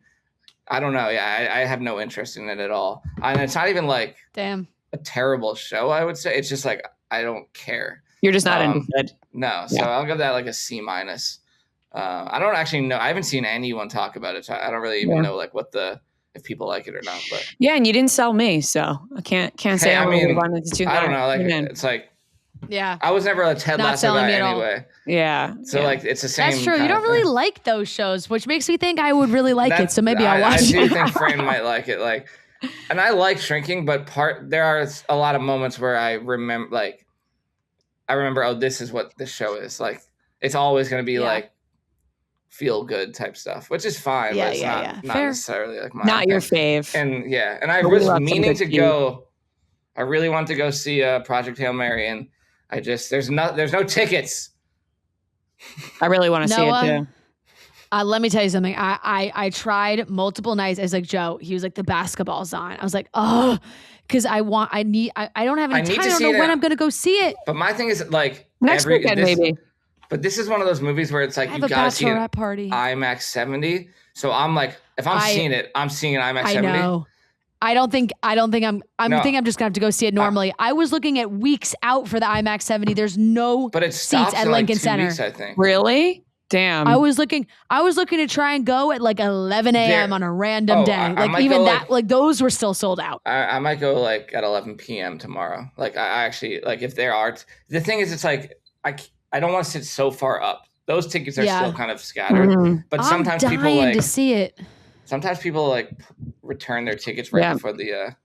I don't know. Yeah, I have no interest in it at all. And it's not even like a terrible show, I would say. It's just like, I don't care. You're just not interested. No. So I'll give that like a C-. I don't actually know. I haven't seen anyone talk about it. So I don't really even know like if people like it or not. But yeah, and you didn't sell me, so I can't say I mean, I don't know. Like, it's like, yeah, I was never a Ted Lasso guy anyway. Yeah. So like, it's the same. That's true. You don't really like those shows, which makes me think I would really like it. So maybe I'll watch it. I do think Fran might like it. Like, and I like Shrinking, but there are a lot of moments where I remember, oh, this is what this show is. Like, it's always going to be like feel good type stuff, which is fine. But it's not necessarily like my not your fave. And I was meaning to go. I really want to go see Project Hail Mary, and I just there's no tickets. I really want to see it too. Let me tell you something. I tried multiple nights. I was like, Joe, he was like, the basketball's on. I was like, oh, because I don't have any time. I don't know when I'm going to go see it. But my thing is like next weekend, maybe. But this is one of those movies where it's like, you got to see it party. IMAX 70. So I'm like, if I'm seeing it, I'm seeing it IMAX 70. I know. I think I'm think I'm just gonna have to go see it normally. I was looking at weeks out for the IMAX 70. There's no seats at Lincoln Center. Weeks, I think. Really? Damn. I was looking to try and go at like 11 a.m. on a random day. Like even that, like those were still sold out. I might go like at 11 p.m. tomorrow. Like I actually, like if there are, the thing is, it's like, I don't want to sit so far up. Those tickets are still kind of scattered, but sometimes people like to see it. Sometimes people like return their tickets right before the.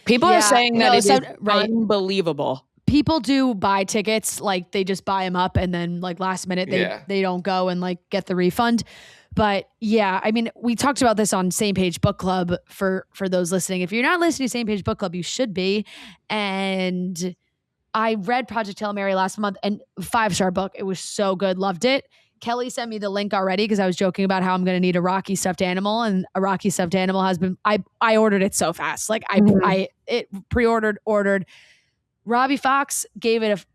People are saying that it is unbelievable. People do buy tickets, like they just buy them up, and then like last minute they don't go and like get the refund. But yeah, I mean, we talked about this on Same Page Book Club for those listening. If you're not listening to Same Page Book Club, you should be. And I read Project Hail Mary last month, and 5-star book. It was so good, loved it. Kelly sent me the link already because I was joking about how I'm going to need a Rocky stuffed animal, and a Rocky stuffed animal has been. I ordered it so fast, like I ordered. Robbie Fox gave it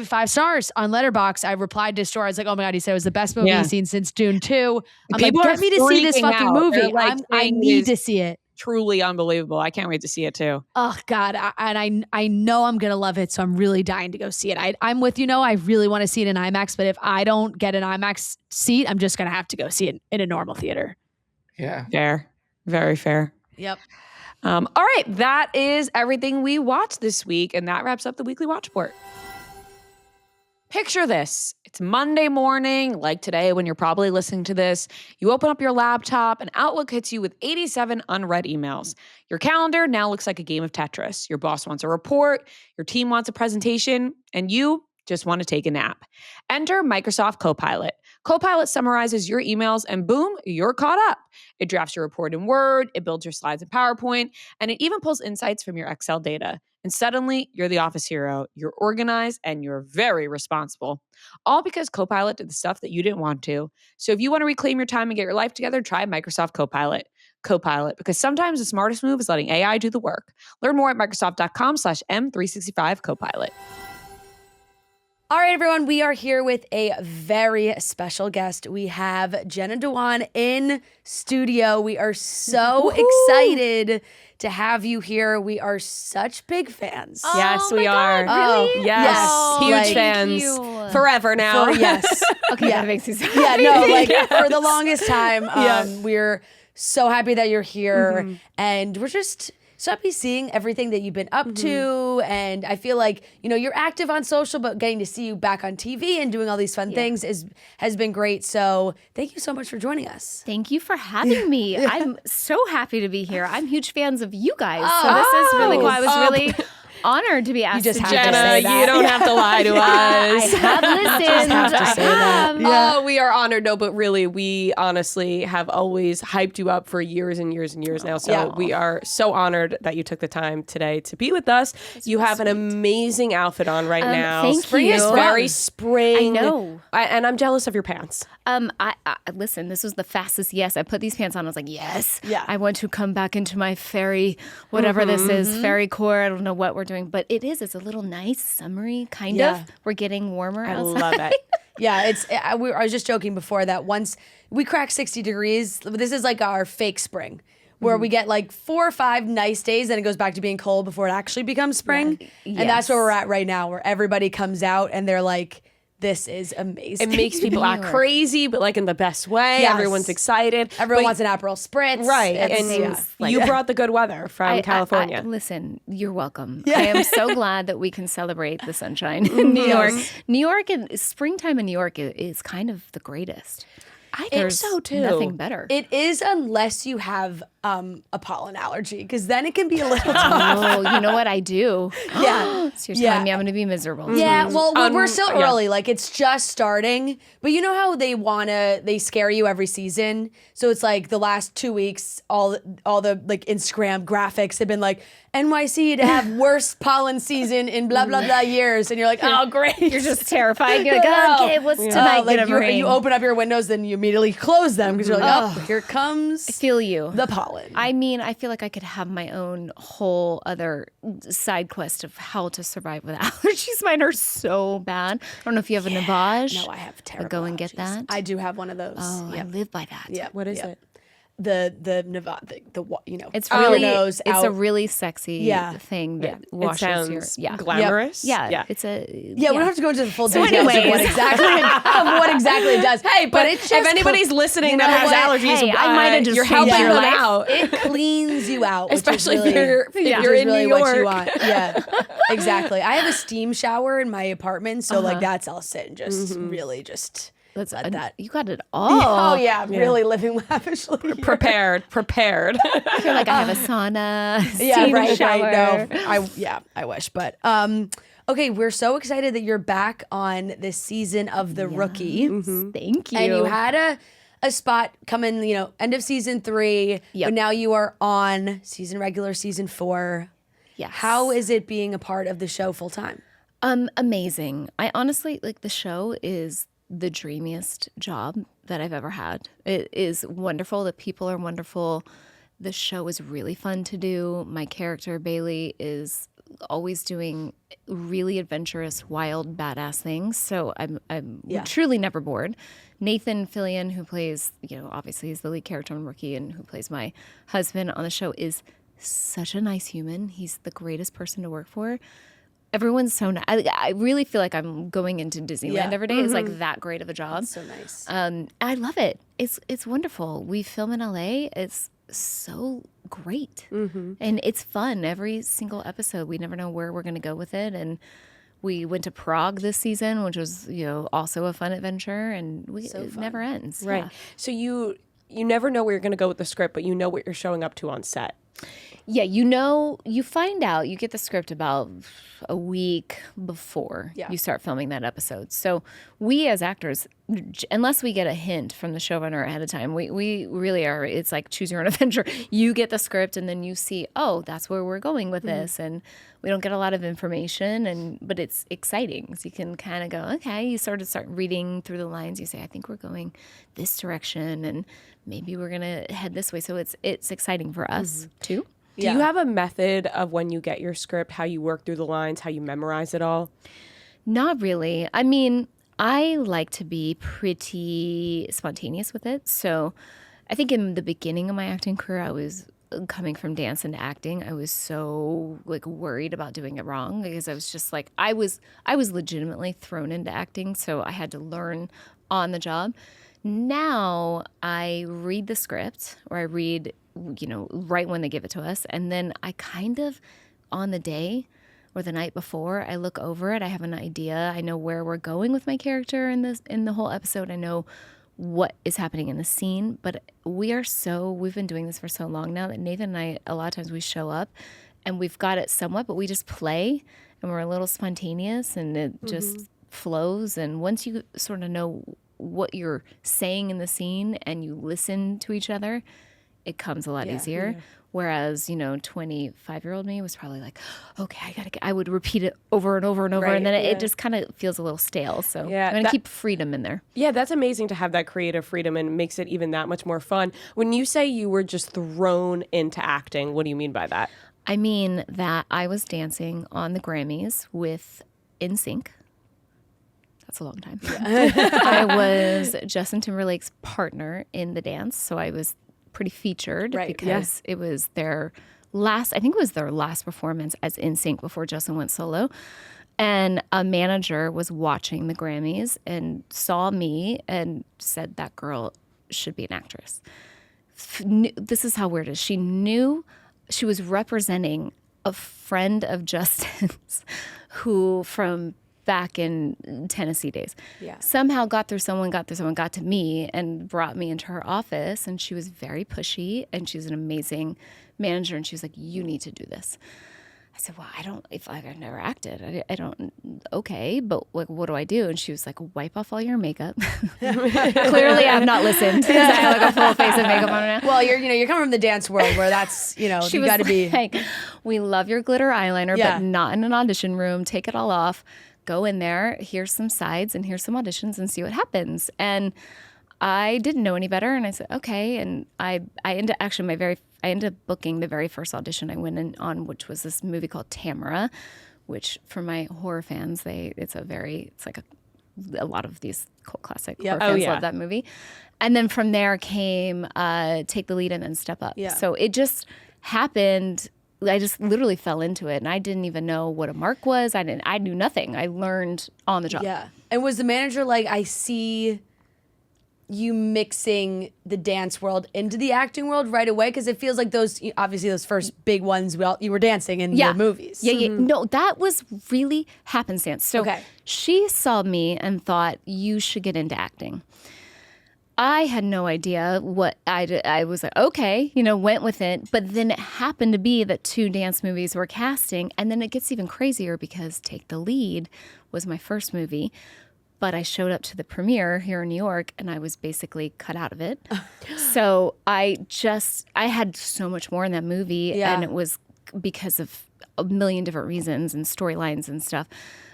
5 stars on Letterboxd. I replied to his story. I was like, oh my God, he said it was the best movie he's seen since Dune 2. I'm like, get me to see this fucking movie. Like, I need to see it. Truly unbelievable. I can't wait to see it too. Oh God. I know I'm going to love it. So I'm really dying to go see it. I'm with you. I really want to see it in IMAX, but if I don't get an IMAX seat, I'm just going to have to go see it in a normal theater. Yeah. Fair. Very fair. Yep. All right, that is everything we watched this week, and that wraps up the weekly watch report. Picture this. It's Monday morning, like today when you're probably listening to this. You open up your laptop and Outlook hits you with 87 unread emails. Your calendar now looks like a game of Tetris. Your boss wants a report, your team wants a presentation, and you just want to take a nap. Enter Microsoft Copilot. Copilot summarizes your emails and boom, you're caught up. It drafts your report in Word, it builds your slides in PowerPoint, and it even pulls insights from your Excel data. And suddenly, you're the office hero. You're organized and you're very responsible. All because Copilot did the stuff that you didn't want to. So if you want to reclaim your time and get your life together, try Microsoft Copilot. Copilot, because sometimes the smartest move is letting AI do the work. Learn more at Microsoft.com/M365Copilot. All right, everyone, we are here with a very special guest. We have Jenna Dewan in studio. We are so excited to have you here. We are such big fans. Oh, Yes, we are. Really? Yes. Oh, Huge thank fans. you. Forever now. Yes. Okay, Yeah. that makes me so Yeah, no, like for the longest time, Yeah. we're so happy that you're here. And we're just so happy seeing everything that you've been up to. And I feel like, you're active on social, but getting to see you back on TV and doing all these fun things has been great. So thank you so much for joining us. Thank you for having me. I'm so happy to be here. I'm huge fans of you guys. So this is really cool. I was really honored to be asked just to have do to this. say Jenna, you don't have to lie to I us. have listened. have to say that. have. Oh, we are honored. No, but really, we honestly have always hyped you up for years and years and years now. So Yeah. we are so honored that you took the time today to be with us. You have an amazing outfit on right now. Thank Spring you. is very spring. I know. And I'm jealous of your pants. I listen, this was the fastest yes. I put these pants on. I was like, yes. Yeah. I want to come back into my fairy, whatever this is, fairy core. I don't know what we're doing, but it's a little nice, summery kind Yeah. of. We're getting warmer I outside. love it. Yeah, I was just joking before that once we crack 60 degrees, this is like our fake spring where we get like 4 or 5 nice days and it goes back to being cold before it actually becomes spring. And that's where we're at right now, where everybody comes out and they're like, this is amazing. It makes people act crazy, but like in the best way. Yes. Everyone's excited. Everyone But- wants an Aperol Spritz. Right. It's- And yeah. you brought the good weather from California. Listen, you're welcome. I am so glad that we can celebrate the sunshine in New York. New York and springtime in New York is kind of the greatest. I think There's so too. nothing better. It is, unless you have a pollen allergy, because then it can be a little tough. Oh, you know what I do? Yeah. So you're telling me I'm going to be miserable. Yeah, well, we're still yeah. early. Like, it's just starting. But you know how they scare you every season? So it's like the last 2 weeks, all the like Instagram graphics have been like, NYC to have worst pollen season in blah, blah, blah years. And you're like, oh, great. You're just terrified. You're like, okay, what's tonight like going to bring? you open up your windows, then you immediately close them because you're like, oh, here comes Feel you. the pollen. I mean, I feel like I could have my own whole other side quest of how to survive with allergies. Mine are so bad. I don't know if you have a Navage. No, I have terrible Go and get allergies. that. I do have one of those. Oh, I live by that. Yeah. What is it? The Nevada, It's your really nose it's out. a really sexy Yeah. thing that It washes your sounds glamorous. Yeah, it's a Yeah, we don't have to go into the full details of anyways. what exactly it does. Hey, but it's just if anybody's listening you that know has what? allergies, Hey, I might have just you're changed helping your them life. out. it cleans you out, which Especially is really, if you're in really New what you York. want. Yeah, exactly. I have a steam shower in my apartment, so like that's I'll sit and just really just let that. You got it all. Oh yeah, really living lavishly. here. prepared. I feel like I have a sauna. Yeah, steam right. shower. No, I wish, but okay, we're so excited that you're back on this season of The Rookie. Thank you. And you had a spot come in, end of season 3, Yep. but now you are on regular season 4. Yes. How is it being a part of the show full time? Amazing. I honestly the show is the dreamiest job that I've ever had. It is wonderful. The people are wonderful. The show is really fun to do. My character Bailey is always doing really adventurous, wild, badass things. So I'm truly never bored. Nathan Fillion, who plays, obviously he's the lead character on Rookie and who plays my husband on the show, is such a nice human. He's the greatest person to work for. Everyone's so nice. I really feel like I'm going into Disneyland every day. It's like that great of a job. So nice. I love it. It's wonderful. We film in LA. It's so great. And it's fun. Every single episode, we never know where we're going to go with it. And we went to Prague this season, which was, also a fun adventure, and it never ends. Right. Yeah. So you never know where you're going to go with the script, but you know what you're showing up to on set. Yeah, you find out, you get the script about a week before you start filming that episode. So we as actors, unless we get a hint from the showrunner ahead of time, we really are, it's like choose your own adventure. You get the script and then you see, oh, that's where we're going with this. And we don't get a lot of information, but it's exciting. So you can kind of go, okay, you start reading through the lines. You say, I think we're going this direction and maybe we're going to head this way. So it's exciting for us too. Do you have a method of when you get your script, how you work through the lines, how you memorize it all? Not really. I mean, I like to be pretty spontaneous with it. So I think in the beginning of my acting career, I was coming from dance into acting. I was so worried about doing it wrong because I was just I was legitimately thrown into acting. So I had to learn on the job. Now I read the script, or I read, right when they give it to us. And then I kind of, on the day or the night before, I look over it. I have an idea. I know where we're going with my character in the whole episode. I know what is happening in the scene. But we've been doing this for so long now that Nathan and I, a lot of times we show up and we've got it somewhat, but we just play and we're a little spontaneous and it just flows. And once you sort of know what you're saying in the scene and you listen to each other, it comes a lot easier. Whereas, 25-year-old me was probably like, okay, I would repeat it over and over and over. And then it just kind of feels a little stale. So I'm going to keep freedom in there. Yeah, that's amazing to have that creative freedom and makes it even that much more fun. When you say you were just thrown into acting, what do you mean by that? I mean that I was dancing on the Grammys with NSYNC. That's a long time. I was Justin Timberlake's partner in the dance. So I was pretty featured because it was their last performance as NSYNC before Justin went solo. And a manager was watching the Grammys and saw me and said that girl should be an actress. This is how weird it is. She knew she was representing a friend of Justin's who from back in Tennessee days. Somehow got someone got to me and brought me into her office, and she was very pushy and she's an amazing manager, and she was like, you need to do this. I said, well, I've never acted. I don't, okay, but what do I do? And she was like, wipe off all your makeup. Clearly I've not listened. I have a full face of makeup on now. Well, you're coming from the dance world where that's, you got to be. We love your glitter eyeliner, but not in an audition room. Take it all off. Go in there, here's some sides and here's some auditions and see what happens. And I didn't know any better. And I said, okay. And I ended up booking the very first audition I went in on, which was this movie called Tamara, which for my horror fans, it's like a lot of these cult classic horror fans love that movie. And then from there came Take the Lead and then Step Up. So it just happened. I just literally fell into it, and I didn't even know what a mark was. I knew nothing. I learned on the job. Yeah. And was the manager like, I see you mixing the dance world into the acting world right away? Because it feels like those first big ones, you were dancing in the movies. Yeah. No, that was really happenstance. So she saw me and thought, you should get into acting. I had no idea what I did. I was like, okay, went with it. But then it happened to be that 2 dance movies were casting. And then it gets even crazier because Take the Lead was my first movie. But I showed up to the premiere here in New York and I was basically cut out of it. So I had so much more in that movie. And it was because of a million different reasons and storylines and stuff.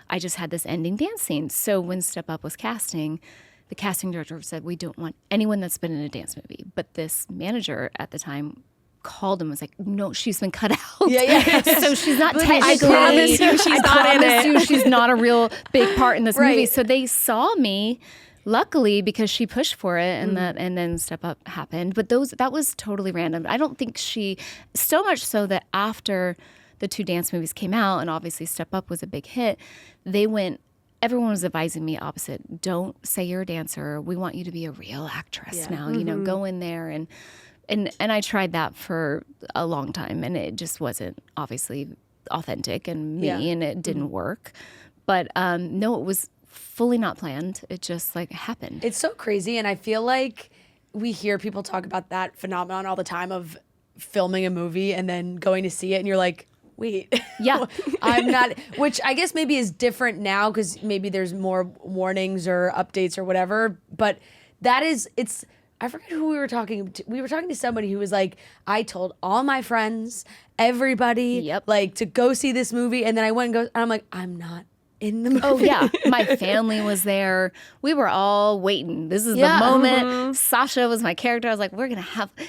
I just had this ending dance scene. So when Step Up was casting, the casting director said, we don't want anyone that's been in a dance movie. But this manager at the time called and was like, no, she's been cut out. So she's not technically. I promise you she's not in it. She's not a real big part in this movie. So they saw me, luckily, because she pushed for it and then Step Up happened. But that was totally random. I don't think so much so that after the 2 dance movies came out, and obviously Step Up was a big hit, everyone was advising me opposite. Don't say you're a dancer. We want you to be a real actress now. Go in there and I tried that for a long time, and it just wasn't obviously authentic and me, and it didn't work. But no, it was fully not planned. It just like happened. It's so crazy, and I feel like we hear people talk about that phenomenon all the time of filming a movie and then going to see it, and you're like, wait, Yeah. I'm not, which I guess maybe is different now because maybe there's more warnings or updates or whatever. But I forget who we were talking to. We were talking to somebody who was like, I told all my friends, everybody, like to go see this movie. And then I went and and I'm like, I'm not in the movie. Oh yeah, my family was there. We were all waiting. This is the moment. Sasha was my character. I was like,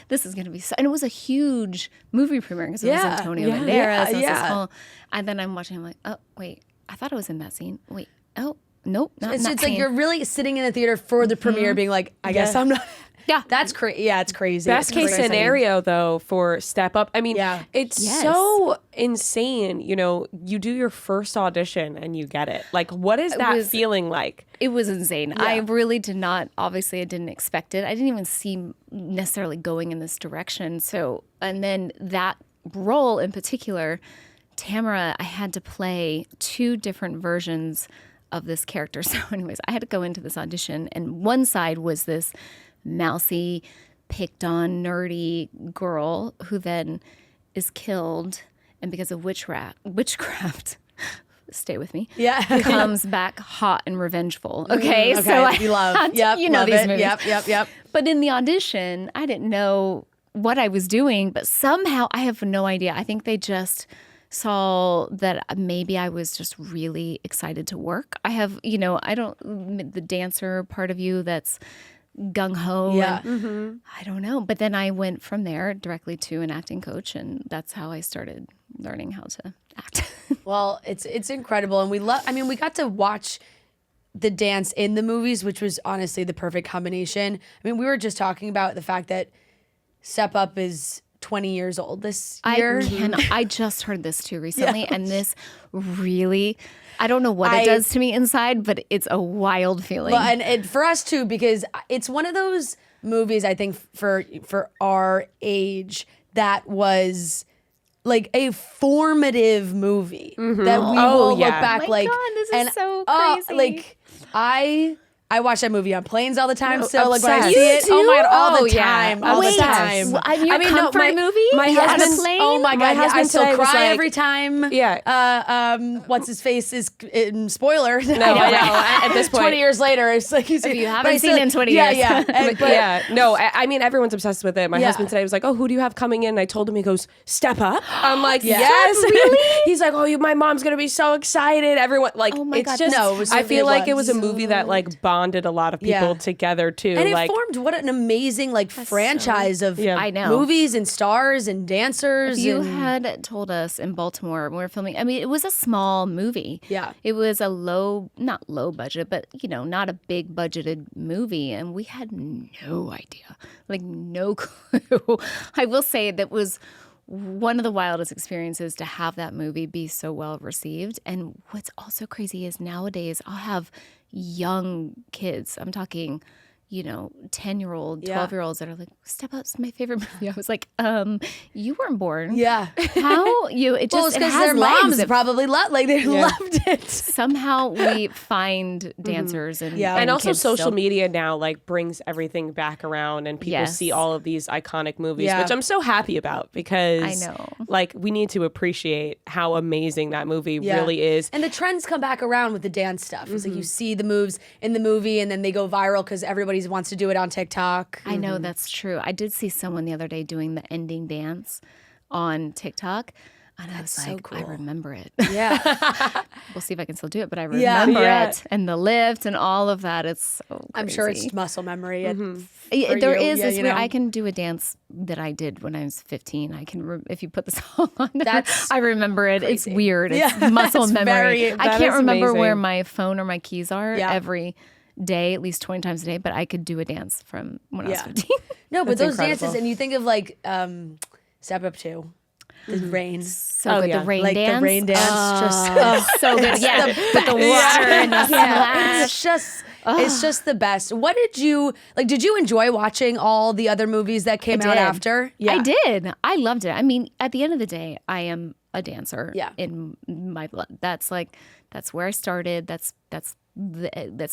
this is gonna be so. And it was a huge movie premiere because it was Antonio Banderas. And then I'm watching. I'm like, oh wait, I thought I was in that scene. Wait, oh nope, not in that It's scene. like you're really sitting in the theater for the premiere, being like, I guess I'm not. Yeah, that's crazy. Yeah, it's crazy. Best case scenario, though, for Step Up. I mean, it's so insane. You know, you do your first audition and you get it. Like, what is that feeling like? It was insane. I really did not. Obviously, I didn't expect it. I didn't even see necessarily going in this direction. So, and then that role in particular, Tamara, I had to play 2 different versions of this character. So, anyways, I had to go into this audition, and one side was this mousy, picked on, nerdy girl who then is killed, and because of witchcraft, stay with me, comes back hot and revengeful. Okay, so I love, you know, these movies. Yep. But in the audition, I didn't know what I was doing, but somehow I have no idea. I think they just saw that maybe I was just really excited to work. I have, you know, the dancer part of you that's gung-ho. Yeah. I don't know. But then I went from there directly to an acting coach, and that's how I started learning how to act. Well, it's incredible. And we got to watch the dance in the movies, which was honestly the perfect combination. I mean, we were just talking about the fact that Step Up is 20 years old this year. I just heard this too recently, and this really, I don't know what it does to me inside, but it's a wild feeling. Well, and for us too, because it's one of those movies, I think, for our age that was like a formative movie that we will look back God, this is so crazy. Like I watch that movie on planes all the time. So like when I You see it, do? oh my god, all the Yeah. time, all Wait, the time. Your comfort movie? My on a husband- plane? Oh my god, I still today was cry like- every time. Yeah. What's his face is spoiler. No, I know. At this point, 20 years later, it's like If you haven't seen it in 20 years. Yeah. No, I mean, everyone's obsessed with it. My husband today was like, oh, who do you have coming in? And I told him, he goes, Step Up. I'm like, yes. Really? He's like, oh, my mom's going to be so excited. Everyone, like, Oh my it's God. just, No, it was- I feel it like it was. was a movie that like bonded a lot of people together too. And it like, formed what an amazing like franchise of Yeah. I know. movies and stars and dancers. If you and had told us in Baltimore when we were filming, I mean, it was a small movie. Yeah. It was a not low budget, but, you know, not a big budgeted movie. And we had no idea, like no clue. I will say that was one of the wildest experiences to have that movie be so well received. And what's also crazy is nowadays I'll have young kids. I'm talking, you know, 10-year-old, 12-year-olds that are like, Step Up's my favorite movie. I was like, you weren't born. yeah. How you? It Well, just it's it because has their legs. moms probably they loved it. Somehow we find dancers and Yeah. and also kids social still. media now like brings everything back around and people Yes. see all of these iconic movies, Yeah. which I'm so happy about because I know. like we need to appreciate how amazing that movie really is. And the trends come back around with the dance stuff. It's like you see the moves in the movie and then they go viral because everybody wants to do it on TikTok. I know that's true. I did see someone the other day doing the ending dance on TikTok. And I was so like, I cool. remember it. Yeah. We'll see if I can still do it, but I Yeah. remember Yeah. it. And the lift and all of that. It's so crazy. I'm sure it's muscle memory. There for is you, this you where know? I can do a dance that I did when I was 15. I can, if you put the song on there, That's I remember it. It's weird. It's Yeah, muscle it's memory. I that can't is remember where amazing. my phone or my keys are Yeah. every day, at least 20 times a day, but I could do a dance from when I was Yeah. 15. No, but That's those incredible. dances, and you think of like Step Up 2, the rain. So Oh, good. yeah. The rain Like dance. the rain dance, Oh, so good. Yeah. But the water and the splash. It's just It's just the best. What did you enjoy watching all the other movies that came out after? Yeah. I did. I loved it. I mean, at the end of the day, I am a dancer in my blood. That's where I started. That's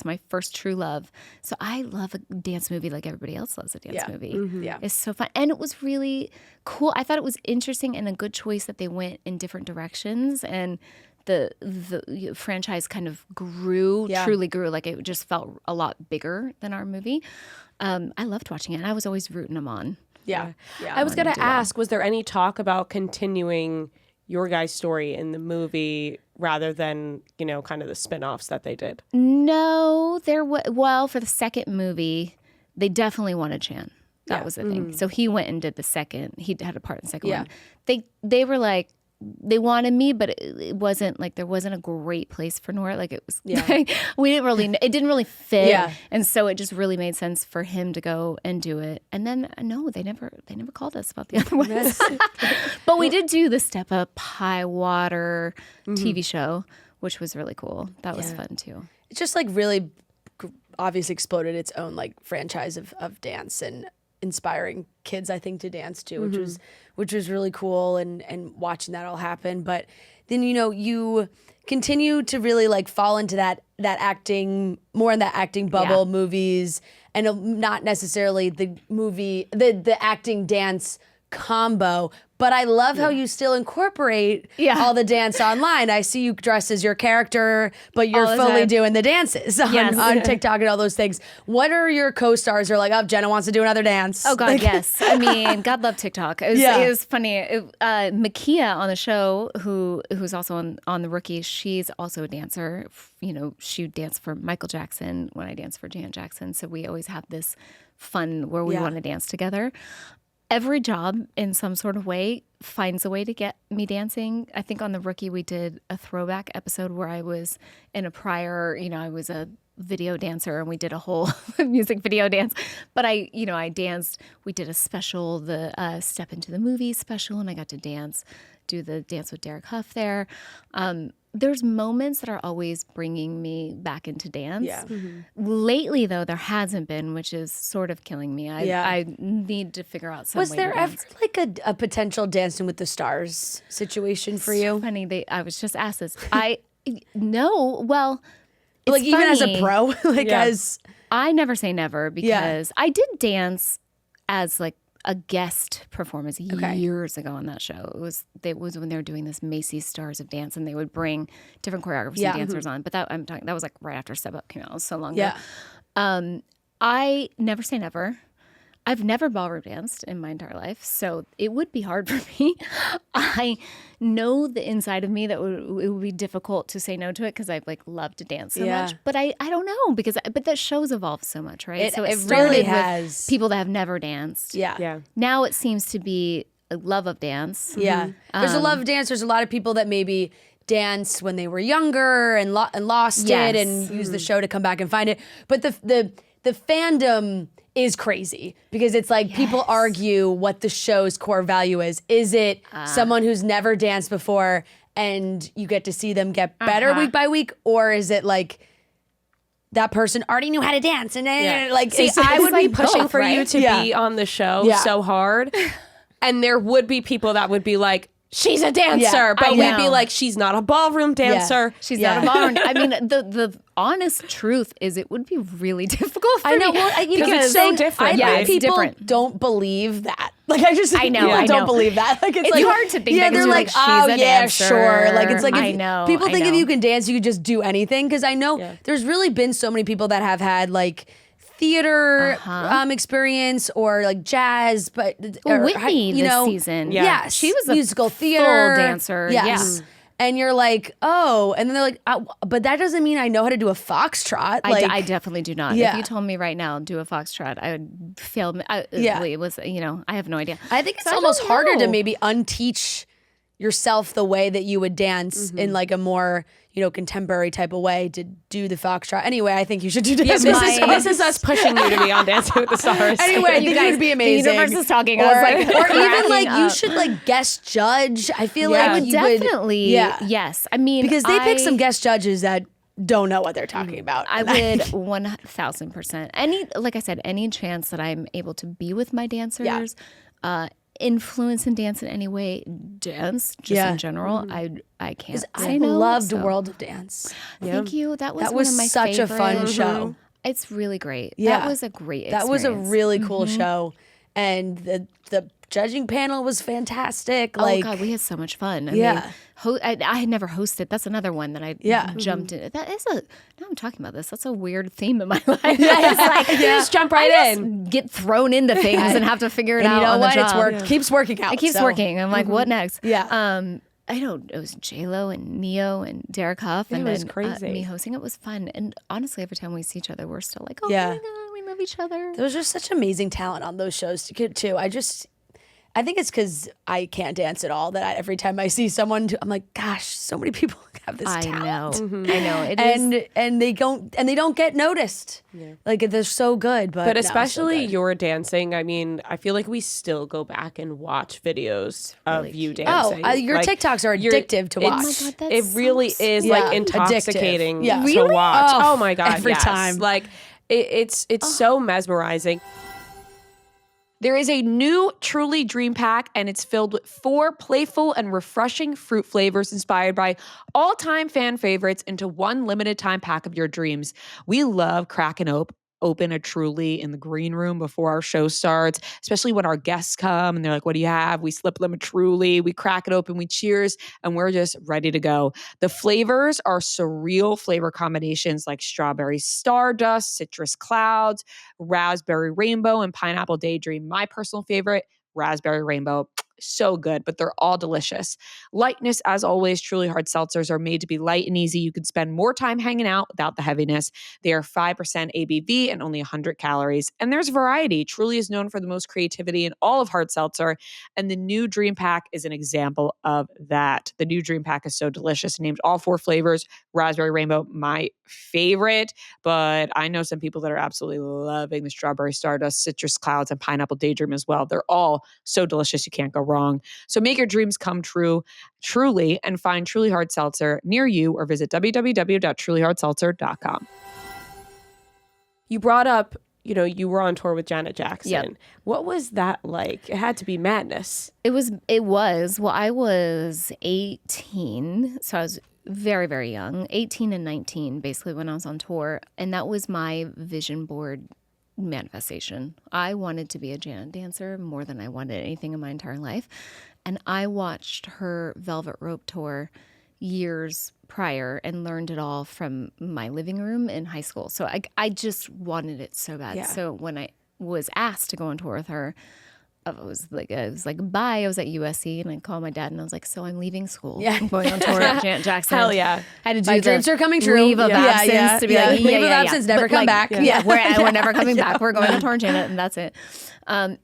my first true love. So I love a dance movie like everybody else loves a dance movie. Mm-hmm. Yeah. It's so fun. And it was really cool. I thought it was interesting and a good choice that they went in different directions, and the franchise kind of truly grew. Like it just felt a lot bigger than our movie. I loved watching it, and I was always rooting them on. Yeah. I was going to ask, was there any talk about continuing your guys' story in the movie rather than, kind of the spin-offs that they did? No, well, for the second movie, they definitely wanted Chan. That was the thing. So he went and did the second. He had a part in the second one. They were like, they wanted me, but it wasn't like there wasn't a great place for Nora. Like it was, it didn't really fit. Yeah. And so it just really made sense for him to go and do it. And then no, they never called us about the other ones. But we did do the Step Up High Water TV show, which was really cool. That was fun too. It just like really obviously exploded its own like franchise of dance and inspiring kids, I think, to dance too, which was really cool, and watching that all happen. But then you continue to really like fall into that acting, more in that acting bubble, movies, and not necessarily the acting dance combo. But I love how you still incorporate all the dance online. I see you dressed as your character, but you're fully doing the dances on TikTok and all those things. What are your co-stars are like, oh, Jenna wants to do another dance? Oh, God, yes. I mean, God love TikTok. It was funny. Makia on the show, who's also on The Rookie, she's also a dancer. She danced for Michael Jackson when I danced for Janet Jackson. So we always have this fun where we want to dance together. Every job in some sort of way finds a way to get me dancing. I think on The Rookie we did a throwback episode where I was in a prior, I was a video dancer and we did a whole music video dance. But I danced. We did a special, the Step Into the Movie special, and I got to do the dance with Derek Huff there. There's moments that are always bringing me back into dance. Yeah. Mm-hmm. Lately, though, there hasn't been, which is sort of killing me. I need to figure out some way to dance. Was there ever like a potential Dancing with the Stars situation for you? Funny, I was just asked this. No, well, it's like even as a pro, as I never say never, because I did dance as like a guest performance years ago on that show. It was when they were doing this Macy's Stars of Dance, and they would bring different choreographers and dancers on. But that was like right after Step Up came out. It was so long ago. I never say never. I've never ballroom danced in my entire life, so it would be hard for me. I know the inside of me that it would be difficult to say no to it because I like love to dance so much. But I don't know but that show's evolved so much, right? It really has. With people that have never danced. Yeah. Now it seems to be a love of dance. Yeah. There's a love of dance. There's a lot of people that maybe danced when they were younger and lost it and used the show to come back and find it. But the fandom is crazy because it's like people argue what the show's core value is. Is it someone who's never danced before and you get to see them get better week by week, or is it like that person already knew how to dance and like see, I would be pushing for you to be on the show so hard, and there would be people that would be like, she's a dancer, but we'd be like, she's not a ballroom dancer. She's not a ballroom. I mean, the honest truth is it would be really difficult for me. Because it's so different. I think people don't believe that. Like I know. Don't believe that. Like it's like, hard to think. Yeah, they're like, oh yeah, sure. Like it's like I know. People think if you can dance, you can just do anything. Because I know there's really been so many people that have had like theater experience or like jazz, but Whitney this season. Yeah, she was a musical theater full dancer. Yes. And you're like, oh, and then they're like, but that doesn't mean I know how to do a foxtrot. I definitely do not. If you told me right now, do a foxtrot, I would fail. It was, I have no idea. I think it's almost harder to maybe unteach yourself the way that you would dance in like a more, contemporary type of way to do the foxtrot. Anyway, I think you should do dance. This is us pushing you to be on Dancing with the Stars. Anyway, I think you would be amazing. The universe is talking. Or even like you should like guest judge. I feel like you definitely. Yes, I mean because they pick some guest judges that don't know what they're talking about. I would 1,000%. Like I said, any chance that I'm able to be with my dancers, influence and dance in any way, dance just in general, I can't say no. I loved World of Dance. Thank you. That was one was of my such favorite. a fun show. It's really great. Yeah. That was a great experience. That was a really cool show. And the judging panel was fantastic. Oh God, we had so much fun. I mean, I had never hosted. That's another one that I jumped in. That is now I'm talking about this. That's a weird theme in my life. It's like, just jump right in. Get thrown into things and have to figure it out. You know on what? the job. It keeps working out. It keeps working. I'm like, what next? Yeah. It was J-Lo and Neo and Derek Huff. And it was then crazy. Me hosting it was fun. And honestly, every time we see each other, we're still like, oh my God, we love each other. There was just such amazing talent on those shows too. I think it's because I can't dance at all that every time I see someone, I'm like, gosh, so many people have this talent. I know. It is. And they don't get noticed. Yeah. Like they're so good, but especially your dancing. I mean, I feel like we still go back and watch videos of you dancing. Your TikToks are addictive to watch. Oh my God, it really is like intoxicating to Really? watch. Oh my God, every time. Like it's so mesmerizing. There is a new Truly Dream Pack, and it's filled with 4 playful and refreshing fruit flavors inspired by all-time fan favorites into one limited-time pack of your dreams. We love cracking open a Truly in the green room before our show starts, especially when our guests come and they're like, what do you have? We slip them a Truly, we crack it open, we cheers, and we're just ready to go. The flavors are surreal flavor combinations like strawberry stardust, citrus clouds, raspberry rainbow, and pineapple daydream. My personal favorite, raspberry rainbow. So good, but they're all delicious. Lightness, as always, Truly hard seltzers are made to be light and easy. You can spend more time hanging out without the heaviness. They are 5% ABV and only 100 calories. And there's variety. Truly is known for the most creativity in all of hard seltzer, and the new Dream Pack is an example of that. The new Dream Pack is so delicious. It named all 4 flavors. Raspberry rainbow, my favorite, but I know some people that are absolutely loving the strawberry stardust, citrus clouds, and pineapple daydream as well. They're all so delicious. You can't go wrong. So make your dreams come true, Truly, and find Truly Hard Seltzer near you or visit www.trulyhardseltzer.com. You brought up, you were on tour with Janet Jackson. Yep. What was that like? It had to be madness. It was. Well, I was 18, so I was very, very young, 18 and 19, basically, when I was on tour. And that was my vision board manifestation. I wanted to be a Janet dancer more than I wanted anything in my entire life. And I watched her Velvet Rope tour years prior and learned it all from my living room in high school. So I just wanted it so bad. Yeah. So when I was asked to go on tour with her, I was like, bye. I was at USC and I called my dad and I was like, so I'm leaving school. Yeah. I'm going on tour with Janet Jackson. Hell yeah. I had to do my dreams are coming true. Leave of absence to be like, leave of absence, never come back. Yeah. We're never coming back. We're going on tour with Janet and that's it.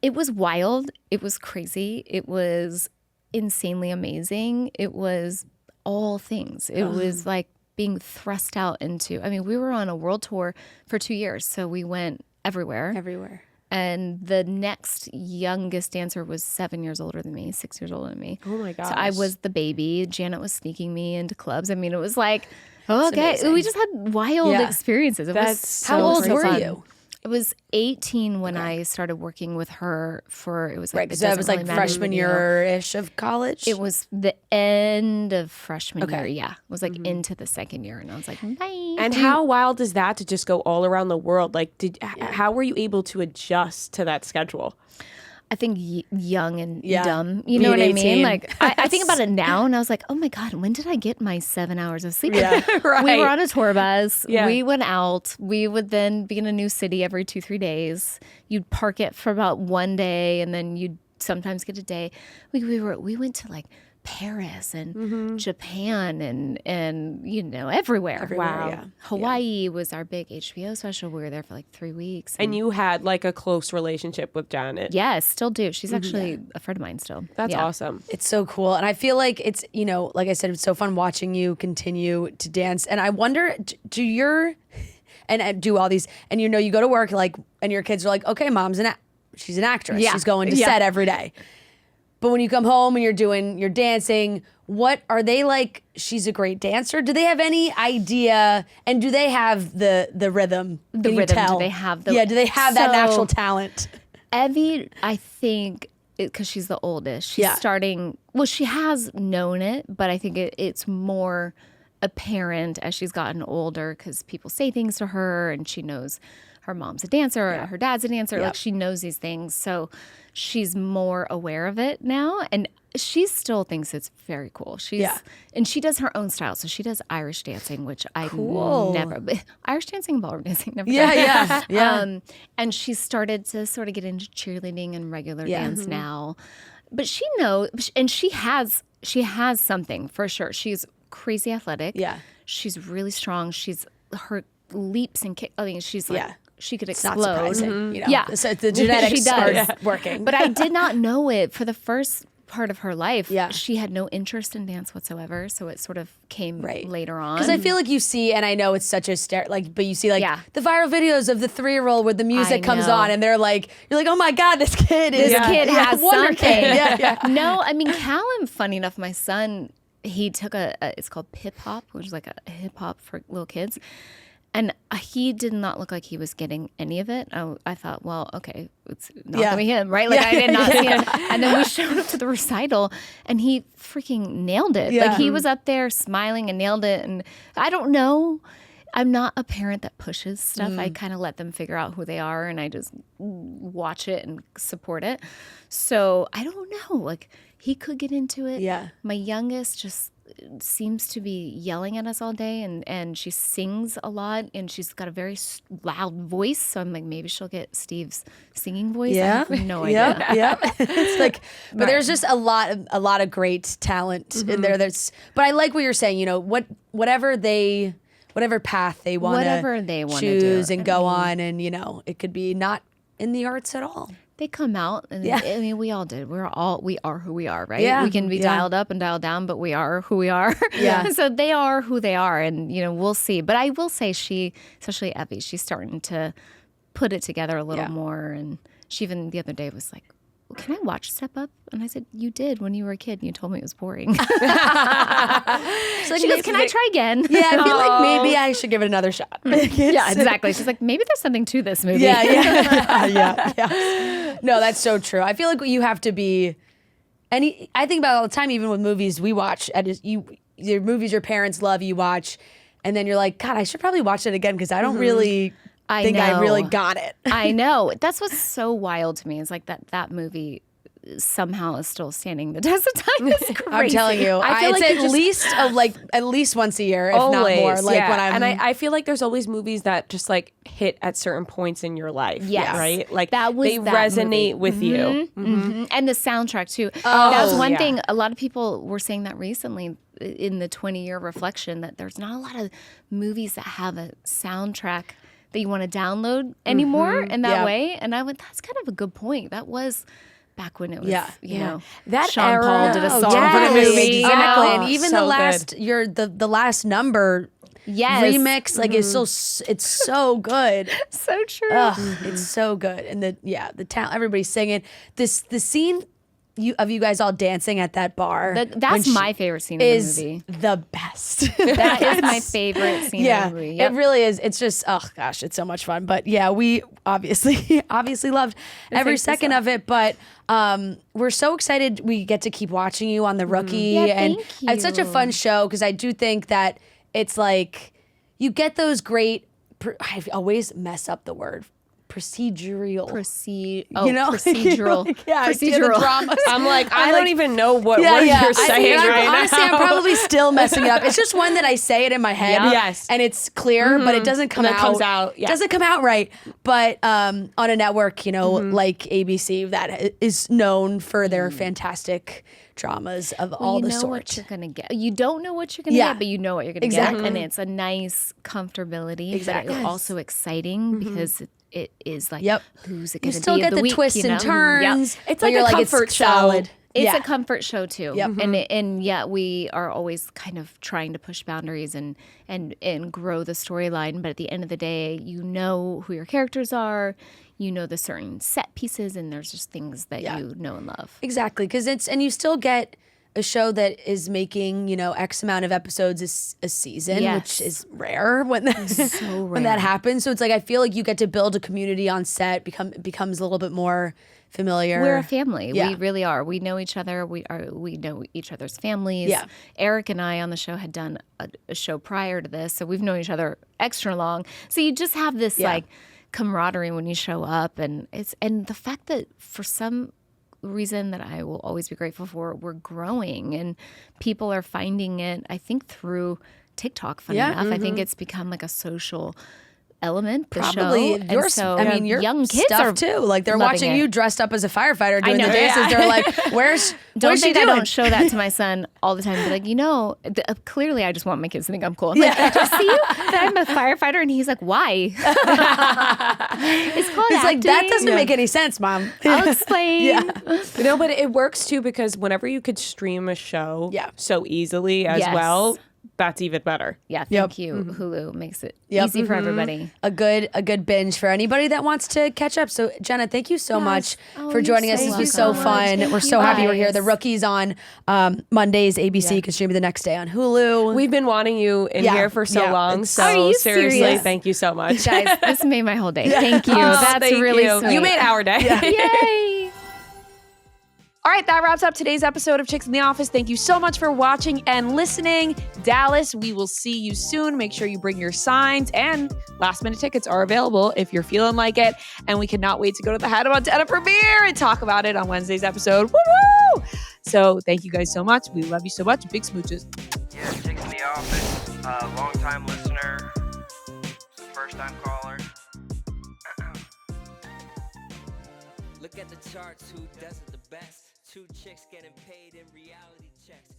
It was wild. It was crazy. It was insanely amazing. It was all things. It was like being thrust out into, we were on a world tour for 2 years. So we went everywhere. And the next youngest dancer was 7 years older than me, 6 years older than me. Oh my gosh. So I was the baby. Janet was sneaking me into clubs. It was like, okay. We just had wild experiences. How old were you? I was 18 when I started working with her it was like, so it was like freshman year-ish of college? It was the end of freshman year, yeah. It was like into the second year, and I was like, bye. And how wild is that to just go all around the world? Like, how were you able to adjust to that schedule? I think young and dumb. You know what 18. I mean? Like, I think about it now, and I was like, oh my God, when did I get my 7 hours of sleep? Yeah, right. We were on a tour bus. Yeah. We went out. We would then be in a new city every 2-3 days. You'd park it for about 1 day, and then you'd sometimes get a day. We went to like Paris and Japan and everywhere. Wow. Yeah. Hawaii was our big HBO special. We were there for like 3 weeks. And you had like a close relationship with Janet. Yes, still do. She's actually a friend of mine still. That's awesome. It's so cool. And I feel like it's, like I said, it's so fun watching you continue to dance. And I wonder, do all these, and you go to work and your kids are like, okay, mom's she's an actress. Yeah. She's going to set every day. But when you come home and you're dancing, what are they like? She's a great dancer. Do they have any idea? And do they have the rhythm? The Can you rhythm. tell? Do they have the? Yeah. Do they have that natural talent? Evie, I think, because she's the oldest, she's starting. Well, she has known it, but I think it's more apparent as she's gotten older because people say things to her, and she knows her mom's a dancer, or her dad's a dancer. Like she knows these things, so she's more aware of it now, and she still thinks it's very cool. And she does her own style, so she does Irish dancing, which I never. Irish dancing and ballroom dancing, never. Yeah. And she's started to sort of get into cheerleading and regular dance now, but she knows, and she has something for sure. She's crazy athletic. Yeah, she's really strong. Her leaps and kicks. I mean, she's like. Yeah. She could explode. Not surprising, So the genetics are working. But I did not know it for the first part of her life. Yeah. She had no interest in dance whatsoever, so it sort of came later on. Because I feel like you see, and I know it's such a but you see the viral videos of the 3-year-old where the music comes on, and you're like, oh my God, this kid has Wonder something. Kid. No, I mean Callum. Funny enough, my son, he took it's called hip hop, which is like a hip hop for little kids. And he did not look like he was getting any of it. I thought, well, okay, it's not going to be him, right? Like, I did not see him. And then we showed up to the recital, and he freaking nailed it. Yeah. Like, he was up there smiling and nailed it. And I don't know. I'm not a parent that pushes stuff. I kind of let them figure out who they are, and I just watch it and support it. So I don't know. Like, he could get into it. Yeah. My youngest just seems to be yelling at us all day, and she sings a lot, and she's got a very loud voice, so I'm like, maybe she'll get Steve's singing voice. I have no idea. It's like, but there's just a lot of great talent in there. But I like what you're saying, whatever path they want to choose and go on, and it could be not in the arts at all. They come out, and I mean, we all did. We are who we are, right? Yeah. We can be dialed up and dialed down, but we are who we are. Yeah. So they are who they are, and we'll see. But I will say, especially Evie, she's starting to put it together a little more. And she even the other day was like, well, "Can I watch Step Up?" And I said, "You did when you were a kid, and you told me it was boring." So she goes, "Can I try again?" Yeah, I feel like maybe I should give it another shot. Yeah, exactly. She's like, maybe there's something to this movie. Yeah. No, that's so true. I feel like you have to be, I think about it all the time, even with movies we watch. Your movies your parents love, you watch, and then you're like, God, I should probably watch it again because I don't really think I really got it. I know. That's what's so wild to me. It's like that movie somehow is still standing the test of time. It's crazy. I'm telling you, I feel like at least once a year, if not more. Like when I'm, and I feel like there's always movies that just like hit at certain points in your life. Yes. Right. Like they resonate with you. And the soundtrack too. That was one thing. A lot of people were saying that recently in the 20-year reflection, that there's not a lot of movies that have a soundtrack that you want to download anymore in that way. And I went, that's kind of a good point. That was back when it was, that Sean era, Paul did a song for the movie. Exactly. And even the last number remix, like it's so good. So true. It's so good. And the talent, everybody's singing. The scene of you guys all dancing at that bar. That's my favorite scene in the movie. The best. That is my favorite scene in the movie. Yep. It really is. It's just, oh gosh, it's so much fun. But yeah, we obviously loved every second of it. But we're so excited we get to keep watching you on The Rookie. And it's such a fun show because I do think that it's like you get those great, I always mess up the word. Procedural. Procedural. Procedural drama. I'm like, I don't even know what word you're saying right now. Honestly, I'm probably still messing it up. It's just one that I say it in my head. Yes. And it's clear, but it doesn't come out. It doesn't come out right. But on a network, like ABC, that is known for their fantastic dramas of all the sorts. You know what you're going to get. You don't know what you're going to get, but you know what you're going to get. And it's a nice comfortability. Exactly. But it's also exciting because it is like, who's it going to be? You still get the twists and turns. It's like a comfort show. Solid. It's a comfort show too. Yep. And yet we are always kind of trying to push boundaries and grow the storyline. But at the end of the day, you know who your characters are. you know the certain set pieces, and there's just things that you know and love. Exactly, because and you still get a show that is making, X amount of episodes a season, which is rare when when that happens. So it's like I feel like you get to build a community on set, becomes a little bit more familiar. We're a family. Yeah. We really are. We know each other. We know each other's families. Yeah. Eric and I on the show had done a show prior to this, so we've known each other extra long. So you just have this like camaraderie when you show up, and the fact that for some reason that I will always be grateful for, we're growing and people are finding it, I think, through TikTok, funny enough. I think it's become like a social element, the Probably show. your, So I mean, your young kids stuff are too. Like they're loving watching it. you dressed up as a firefighter doing know, the dances. They're like, where's Don't she think I doing? don't show that to my son all the time. Be like, clearly I just want my kids to think I'm cool. I'm like, did you see that I'm a firefighter? And he's like, why? It's called He's like, acting. that doesn't make any sense, Mom. I'll explain. But it works too because whenever you could stream a show so easily as Yes. well, that's even better. Yeah, thank you. Hulu makes it Yep. easy for everybody. A good binge for anybody that wants to catch up. So Jenna, thank you so much for joining us. This was so fun. We're so happy you were here. The Rookies on Mondays, ABC. You can stream it the next day on Hulu. We've been wanting you in here for so long. So Are you seriously, serious? thank you so much. Guys, this made my whole day. Thank you. That's Thank really you. sweet. You made our day. Yay! All right, that wraps up today's episode of Chicks in the Office. Thank you so much for watching and listening. Dallas, we will see you soon. Make sure you bring your signs, and last-minute tickets are available if you're feeling like it. And we cannot wait to go to the Hannah Montana premiere and talk about it on Wednesday's episode. Woo-woo! So thank you guys so much. We love you so much. Big smooches. Yeah, Chicks in the Office. Long-time listener, first-time caller. Look at the charts, who does it the best? Two chicks getting paid in reality checks.